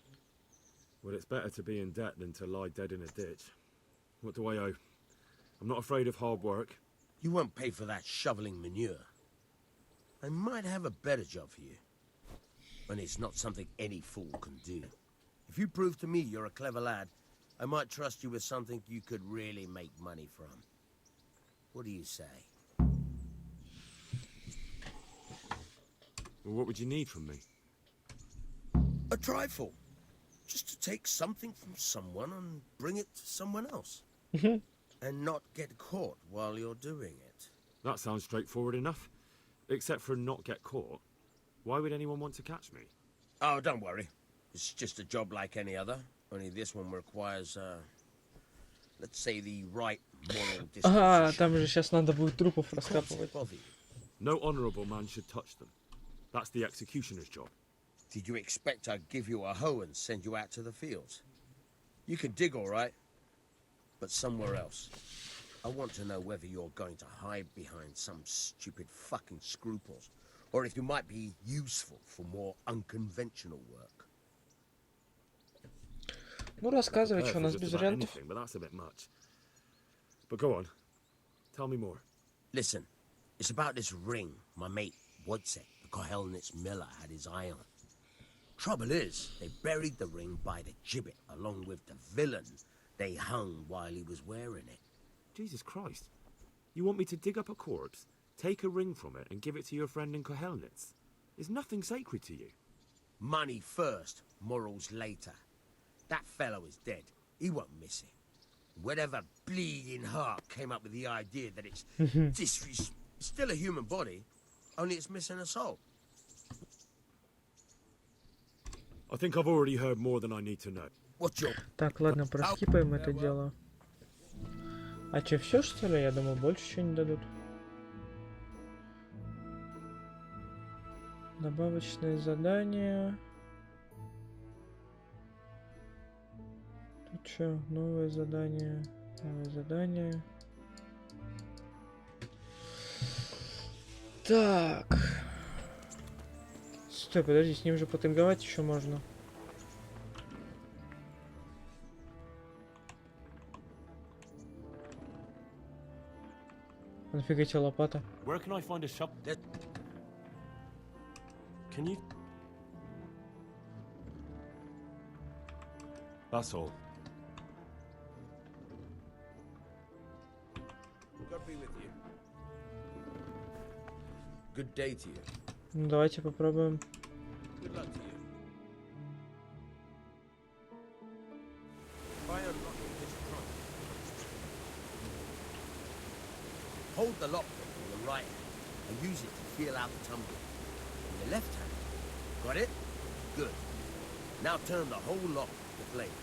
F: Well, it's better to be in debt than to lie dead in a ditch. What do I owe? I'm not afraid of hard work.
D: You won't pay for that shoveling manure. I might have a better job for you. And it's not something any fool can do. If you prove to me you're a clever lad, I might trust you with something you could really make money from. What do you say?
F: Well, what would you need from me?
D: A trifle. Just to take something from someone and bring it to someone else. And not get caught while you're doing it.
F: That sounds straightforward enough. Except for not get caught. Why would anyone want to catch me?
D: Oh, don't worry. It's just a job like any other. Only this one requires, let's say, the right moral disposition.
A: Ага, там же сейчас надо будет трупов раскапывать.
F: No honourable man should touch them. That's the executioner's job.
D: Did you expect I'd give you a hoe and send you out to the fields? You can dig all right, but somewhere else. I want to know whether you're going to hide behind some stupid fucking scruples, or if you might be useful for more unconventional work.
A: Ну, рассказывай, что у нас
F: Just
A: без
F: about
A: вариантов.
F: anything, but that's a bit much. But go on. Tell me more.
D: Listen, it's about this ring my mate Woodsett, the Kohelnitz Miller, had his eye on. Trouble is, they buried the ring by the gibbet along with the villain they hung while he was wearing it.
F: Jesus Christ. You want me to dig up a corpse, take a ring from it, and give it to your friend in Kohelnitz? Is nothing sacred to you?
D: Money first, morals later. That fellow is dead. He won't miss it. Whatever bleeding heart came up with the idea that it's still a human body, only it's missing a soul.
F: I think I've already heard more than I need to know.
D: What's your...
A: Так, ладно, проскипаем это дело. А че, все что ли? Я думаю, больше чего не дадут. Добавочные задания. Тут что? Новое задание. Новое задание. Так. Стой, подожди, с ним же потанговать еще можно. А нафига тебе лопата?
C: Where can I find a shop? Can you? That's all.
E: God be with you. Good day to you.
A: Ну, давайте попробуем.
E: Good luck to you. By unlocking this trunk.
D: Hold the lockpick in your right hand and use it to feel out the tumbler. In your left hand. Got it? Good. Now turn the whole lock with the blade.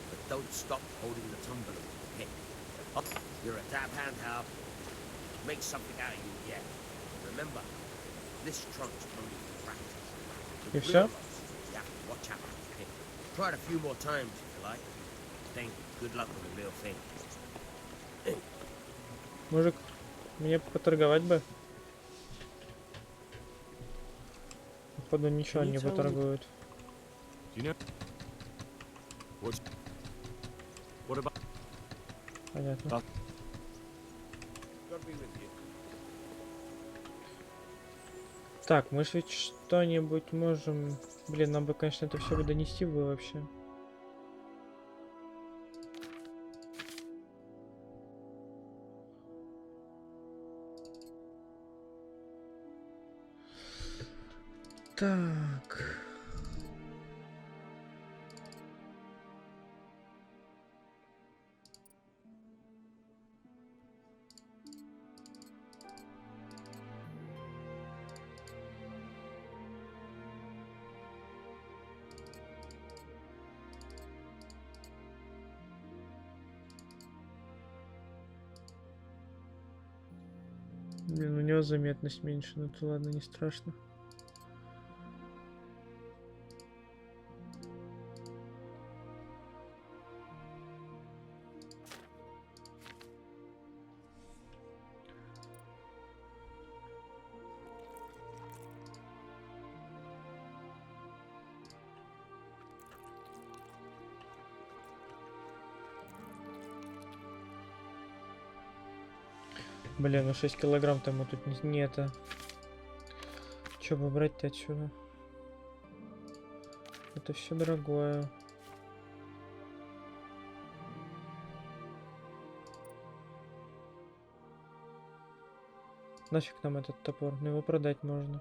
D: But don't stop holding the tumbler with the pick. Up. You're a dab hand, Hal. Make something out of you yet. Remember, this trunk's only for practice.
A: И все?
D: You have to watch out with the pick. Try it a few more times if you like. Then good luck with the real thing.
A: Мужик, мне поторговать бы. Походу ничего не поторгуют. Понятно. Так, мы же ведь что-нибудь можем... Блин, нам бы, конечно, это все бы донести бы вообще. Так. Блин, у него заметность меньше, но это ладно, не страшно. Блин, ну 6 килограмм там мы тут не это. Че бы брать-то отсюда? Это все дорогое. Нафиг нам этот топор? Ну его продать можно.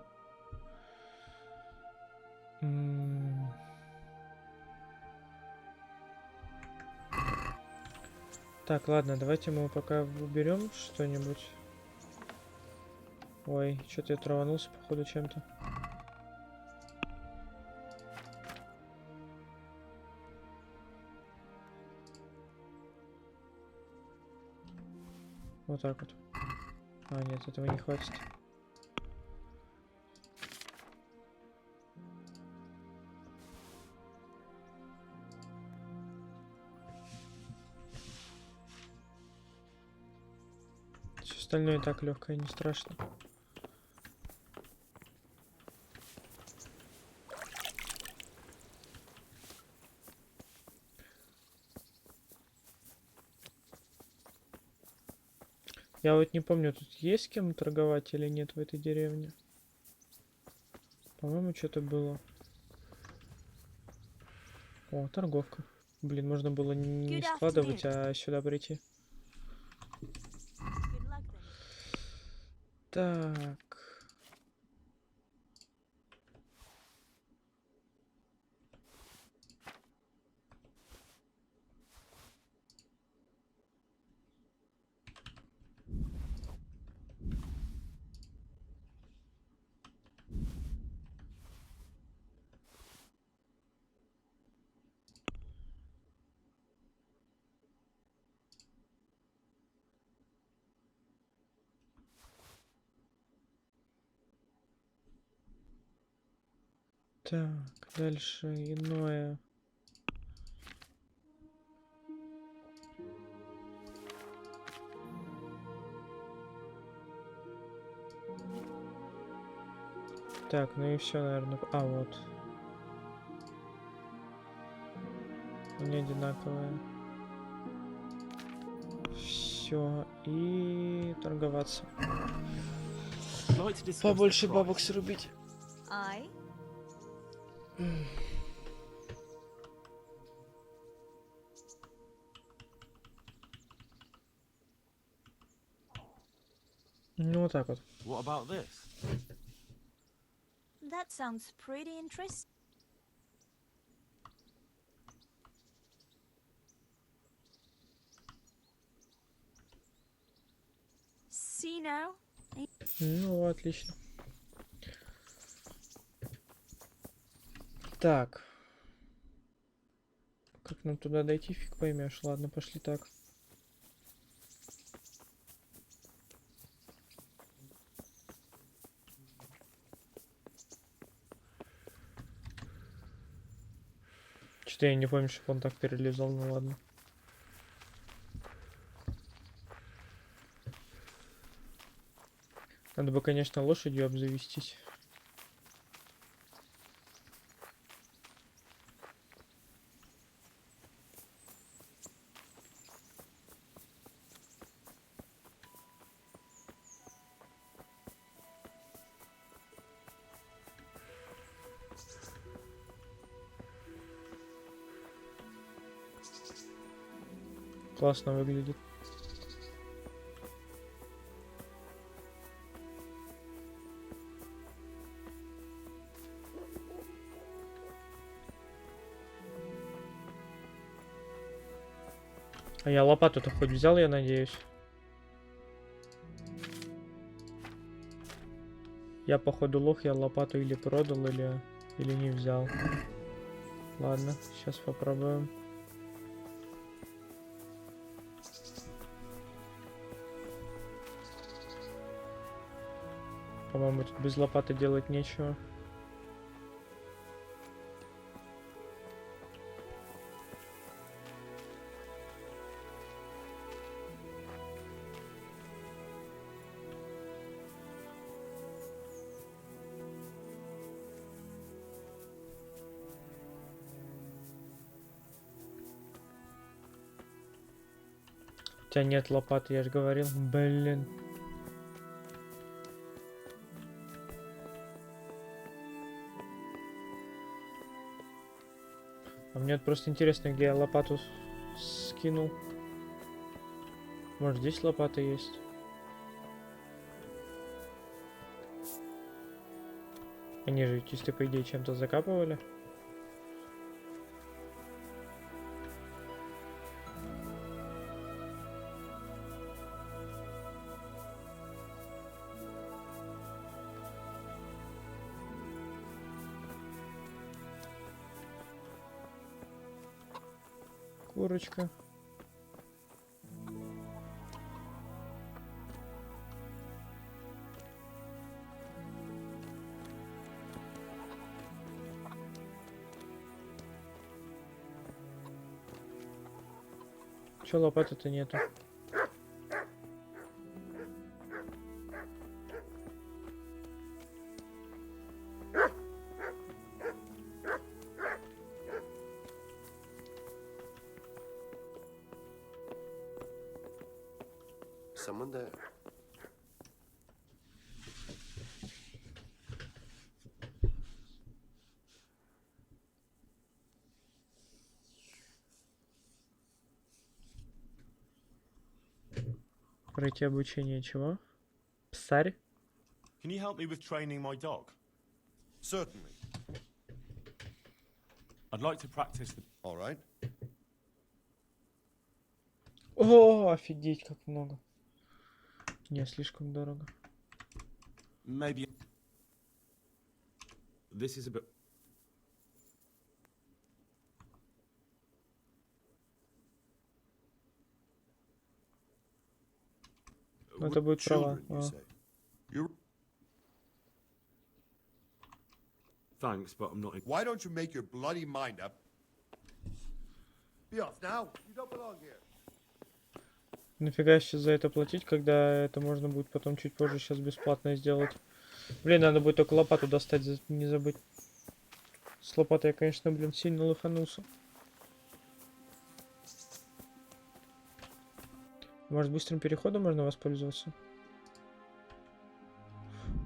A: Так, ладно, давайте мы пока выберем что-нибудь. Ой, что-то я траванулся, походу, чем-то. Вот так вот. А, нет, этого не хватит. Все остальное и так легкое, не страшно. Я вот не помню, тут есть с кем торговать или нет в этой деревне. По-моему, что-то было. О, торговка. Блин, можно было не складывать, а сюда прийти. Так. Так, дальше иное. Так, ну и все, наверное. А, вот. Они одинаковые. Все, и торговаться. Побольше бабок срубить. Ну вот так вот.
F: What about this?
L: That sounds pretty interesting. See now?
A: Ну, отлично. Так. Как нам туда дойти, фиг поймешь. Ладно, пошли так. Что-то я не помню, что он так перелезал, ну ладно. Надо бы, конечно, лошадью обзавестись. Классно выглядит. А я лопату-то хоть взял, я надеюсь. Я походу лох, я лопату или продал, или не взял. Ладно, сейчас попробуем. По-моему, тут без лопаты делать нечего. У тебя нет лопаты, я же говорил. Блин. А мне просто интересно, где я лопату скинул. Может, здесь лопата есть? Они же чисто по идее чем-то закапывали. Курочка. Чё, лопаты-то нету?
E: Someone there.
A: Пройти обучение чего? Псарь?
C: Can you help me with training my dog?
B: Certainly.
C: I'd like to practice the...
B: All right.
A: О, офигеть, как много. Не, слишком дорого.
C: Maybe... This is a bit...
A: Ну, это будет права.
C: Thanks, but I'm not...
B: Why don't you make your bloody mind up? Be off now. You don't belong here.
A: Нафига сейчас за это платить, когда это можно будет потом чуть позже сейчас бесплатно сделать. Блин, надо будет только лопату достать, не забыть. С лопатой я, конечно, блин, сильно лоханулся. Может, быстрым переходом можно воспользоваться?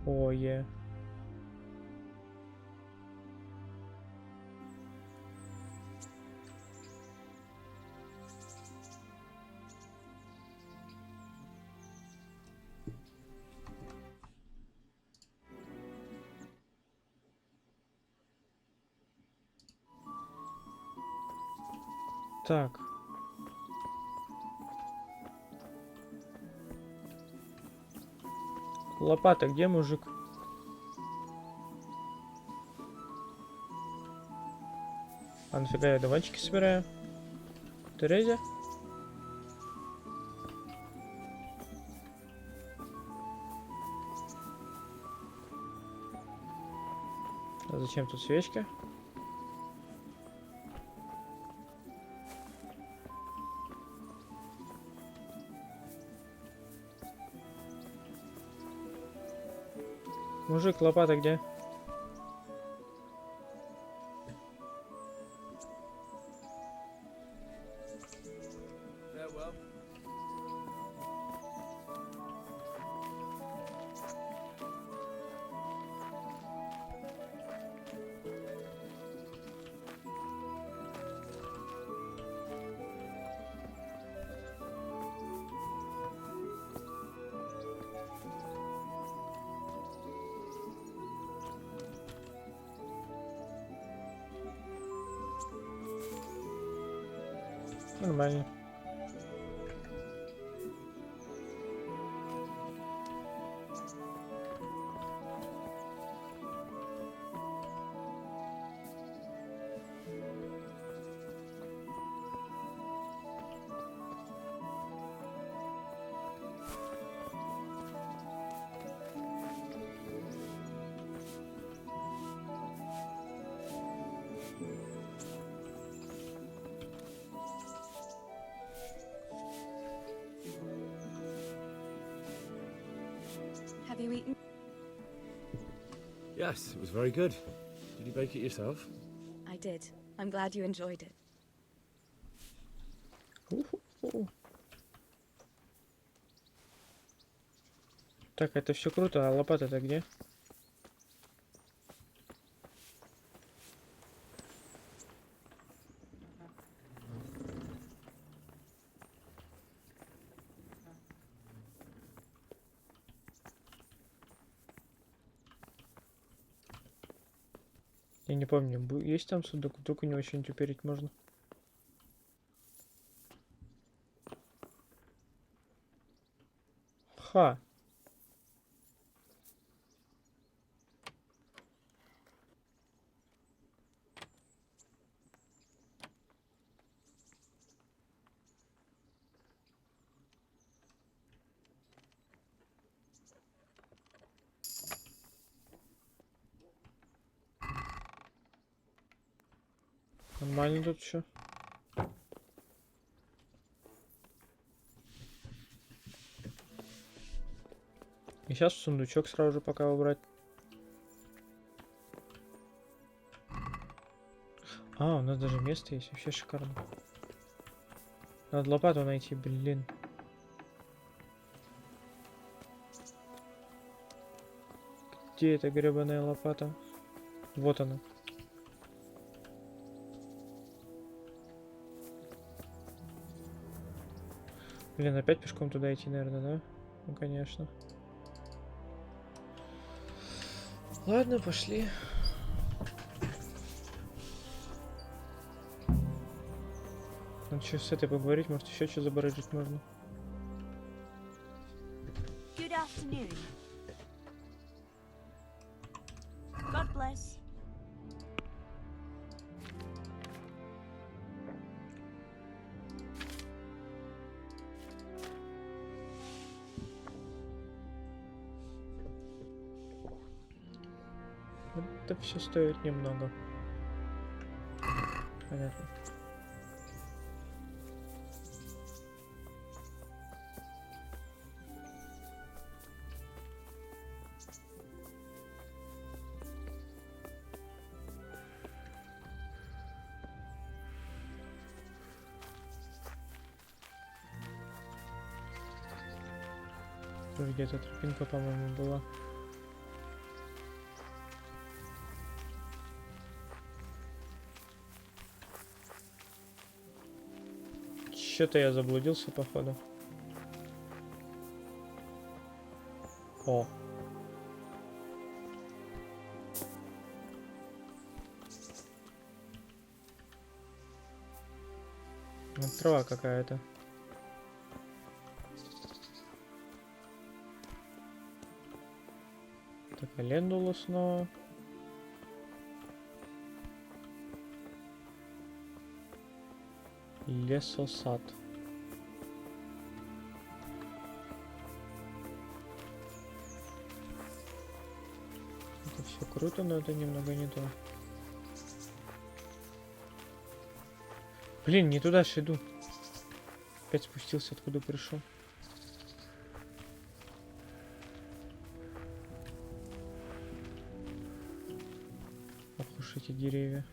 A: О, е. Так. Лопата, где мужик? А нафига я диванчики собираю? Терезе? А зачем тут свечки? Мужик, лопата где? Нормально.
M: Have you eaten?
F: Yes, it was very good. Did you bake it yourself?
M: I did. I'm glad you enjoyed it.
A: Так, это все круто, а лопата-то где? Я не помню, есть там сундук? Вдруг у него что-нибудь упереть можно? Ха! Нормально тут еще. И сейчас сундучок сразу же пока убрать. А, у нас даже место есть, вообще шикарно. Надо лопату найти, блин. Где эта гребаная лопата? Вот она. Блин, опять пешком туда идти, наверное, да? Ну, конечно. Ладно, пошли. Надо еще с этой поговорить, может еще что забарыжить можно.
L: Good afternoon. God bless.
A: Это все стоит немного. Понятно. Тут где-то тропинка, по-моему, была. Что-то я заблудился, походу. О. Вот трава какая-то. Так, календула снова. Лесосад. Это все круто, но это немного не то. Блин, не туда же иду. Опять спустился, откуда пришел. Ох уж эти деревья.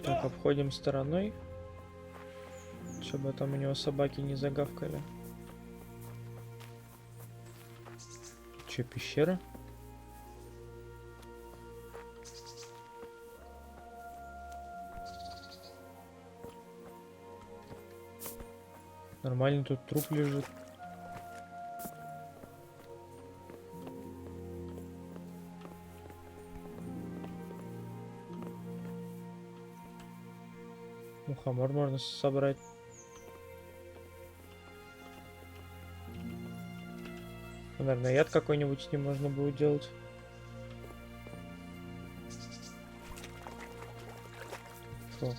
A: Так, обходим стороной, чтобы там у него собаки не загавкали. Че, пещера? Нормально, тут труп лежит. Мухомор можно собрать. Наверное, яд какой-нибудь с ним можно будет делать. Фу.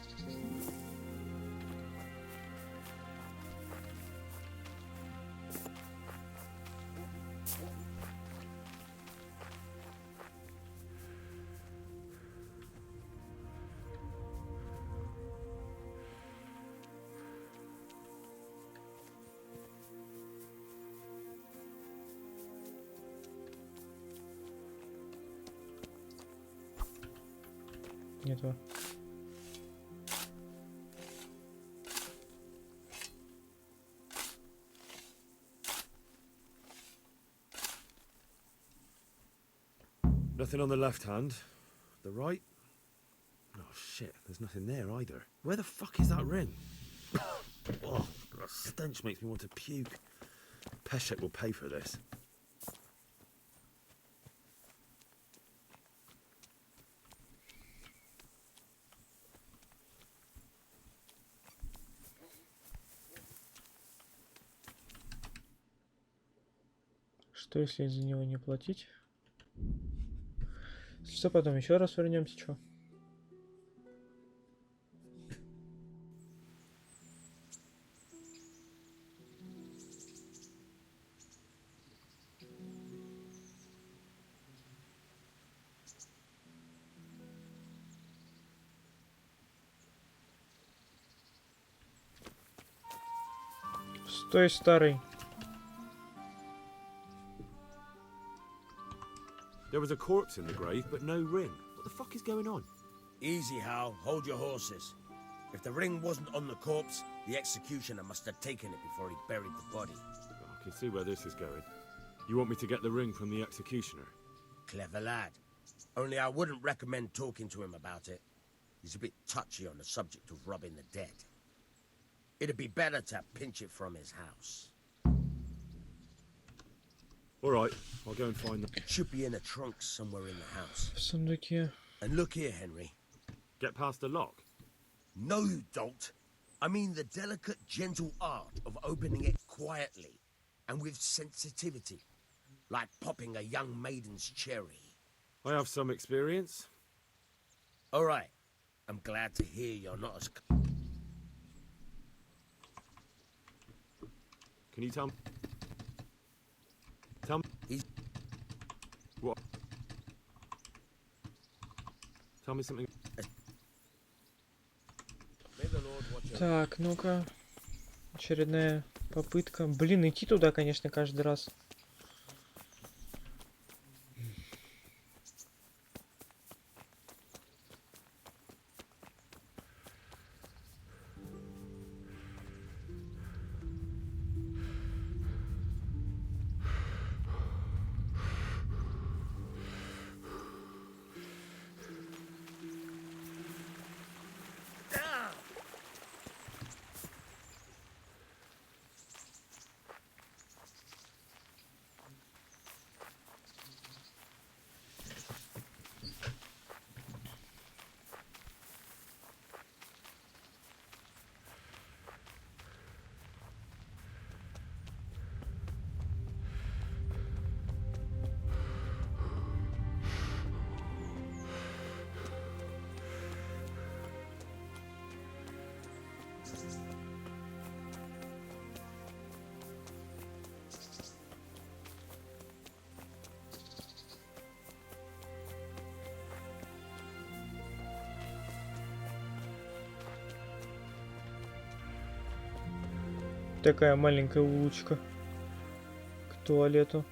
A: Нету.
F: Nothing on the left hand. The right? Oh shit, there's nothing there either. Where the fuck is that ring? Oh, the stench makes me want to puke. Peshek will pay for this.
A: Что если за него не платить? Что потом еще раз вернемся, что? Стой, старый.
C: There was a corpse in the grave, but no ring. What the fuck is going on?
D: Easy, Hal. Hold your horses. If the ring wasn't on the corpse, the executioner must have taken it before he buried the body.
C: I can see where this is going. You want me to get the ring from the executioner?
D: Clever lad. Only I wouldn't recommend talking to him about it. He's a bit touchy on the subject of robbing the dead. It'd be better to pinch it from his house.
C: All right, I'll go and find them.
D: It should be in a trunk somewhere in the house.
A: В сундуке.
D: And look here, Henry.
C: Get past the lock?
D: No, you don't. I mean the delicate, gentle art of opening it quietly and with sensitivity, like popping a young maiden's cherry.
C: I have some experience.
D: All right. I'm glad to hear you're not as...
C: Can you tell me? Tell me. What? Tell me something.
A: Так, ну-ка. Очередная попытка. Блин, идти туда, конечно, каждый раз. Такая маленькая улочка к туалету.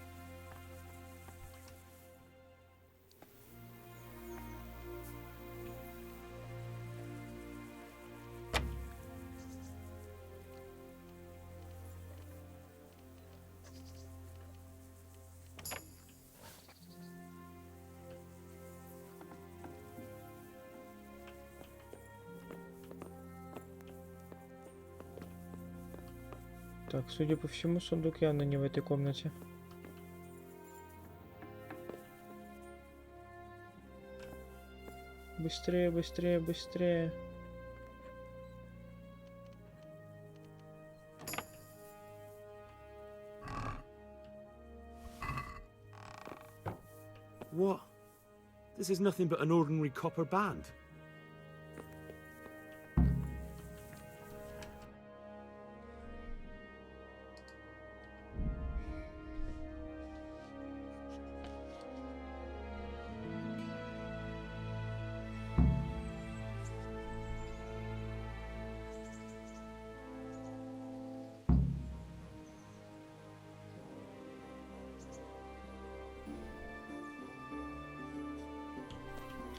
A: Так, судя по всему, сундук явно не в этой комнате. Быстрее, быстрее, быстрее.
C: What? This is nothing but an ordinary copper band.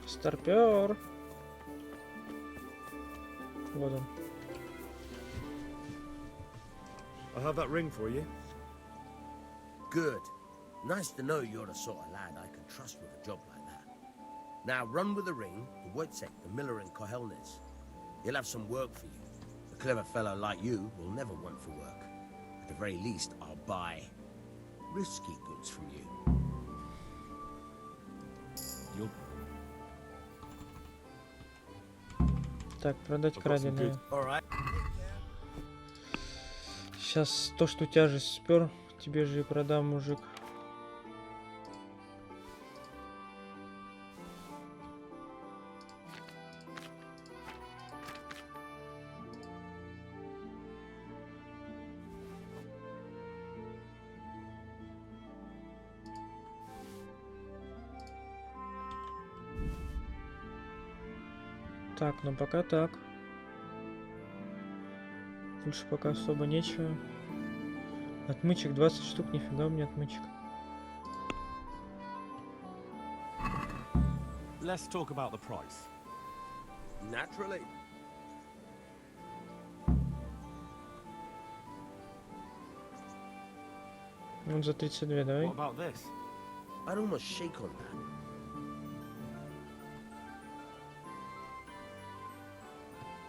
A: Старпер. Вот он.
C: I have that ring for you.
D: Good. Nice to know you're the sort of lad I can trust with a job like that. Now run with the ring to Wojciech, the miller in Kohelnes. He'll have some work for you. A clever fellow like you will never want for work. At the very least, I'll buy risky goods from you. You'll...
A: Так, продать краденое.
D: Alright.
A: Сейчас то, что тяжесть спер, тебе же и продам, мужик. Так, ну пока так. Больше пока особо нечего. Отмычек 20 штук, нифига у меня отмычек.
F: Let's talk about the price.
E: Naturally.
A: Ну, за 32, давай.
F: What about this?
D: I'd almost shake on that.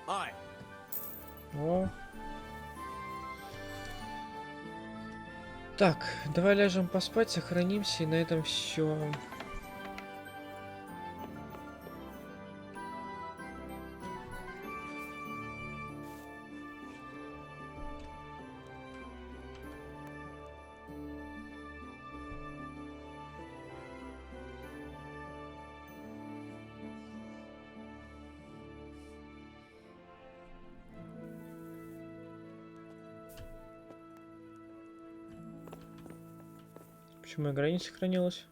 D: Aye.
A: О. Так, давай ляжем поспать, сохранимся, и на этом все. Почему игра не сохранилась?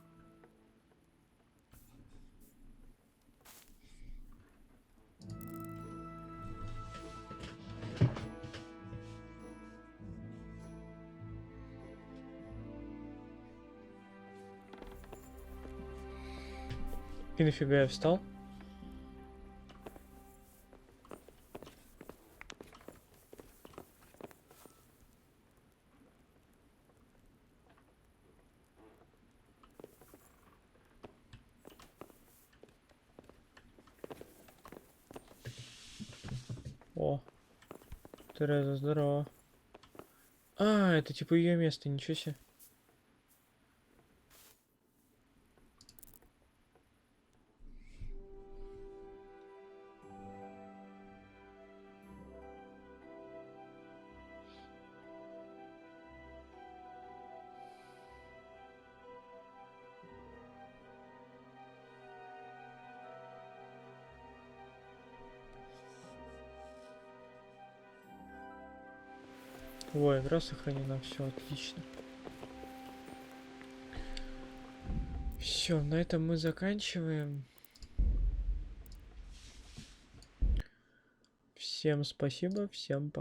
A: И нафига я встал? О, Тереза, здорово. А, это типа ее место, ничего себе. Ой, игра сохранена, все отлично. Все, на этом мы заканчиваем. Всем спасибо, всем пока.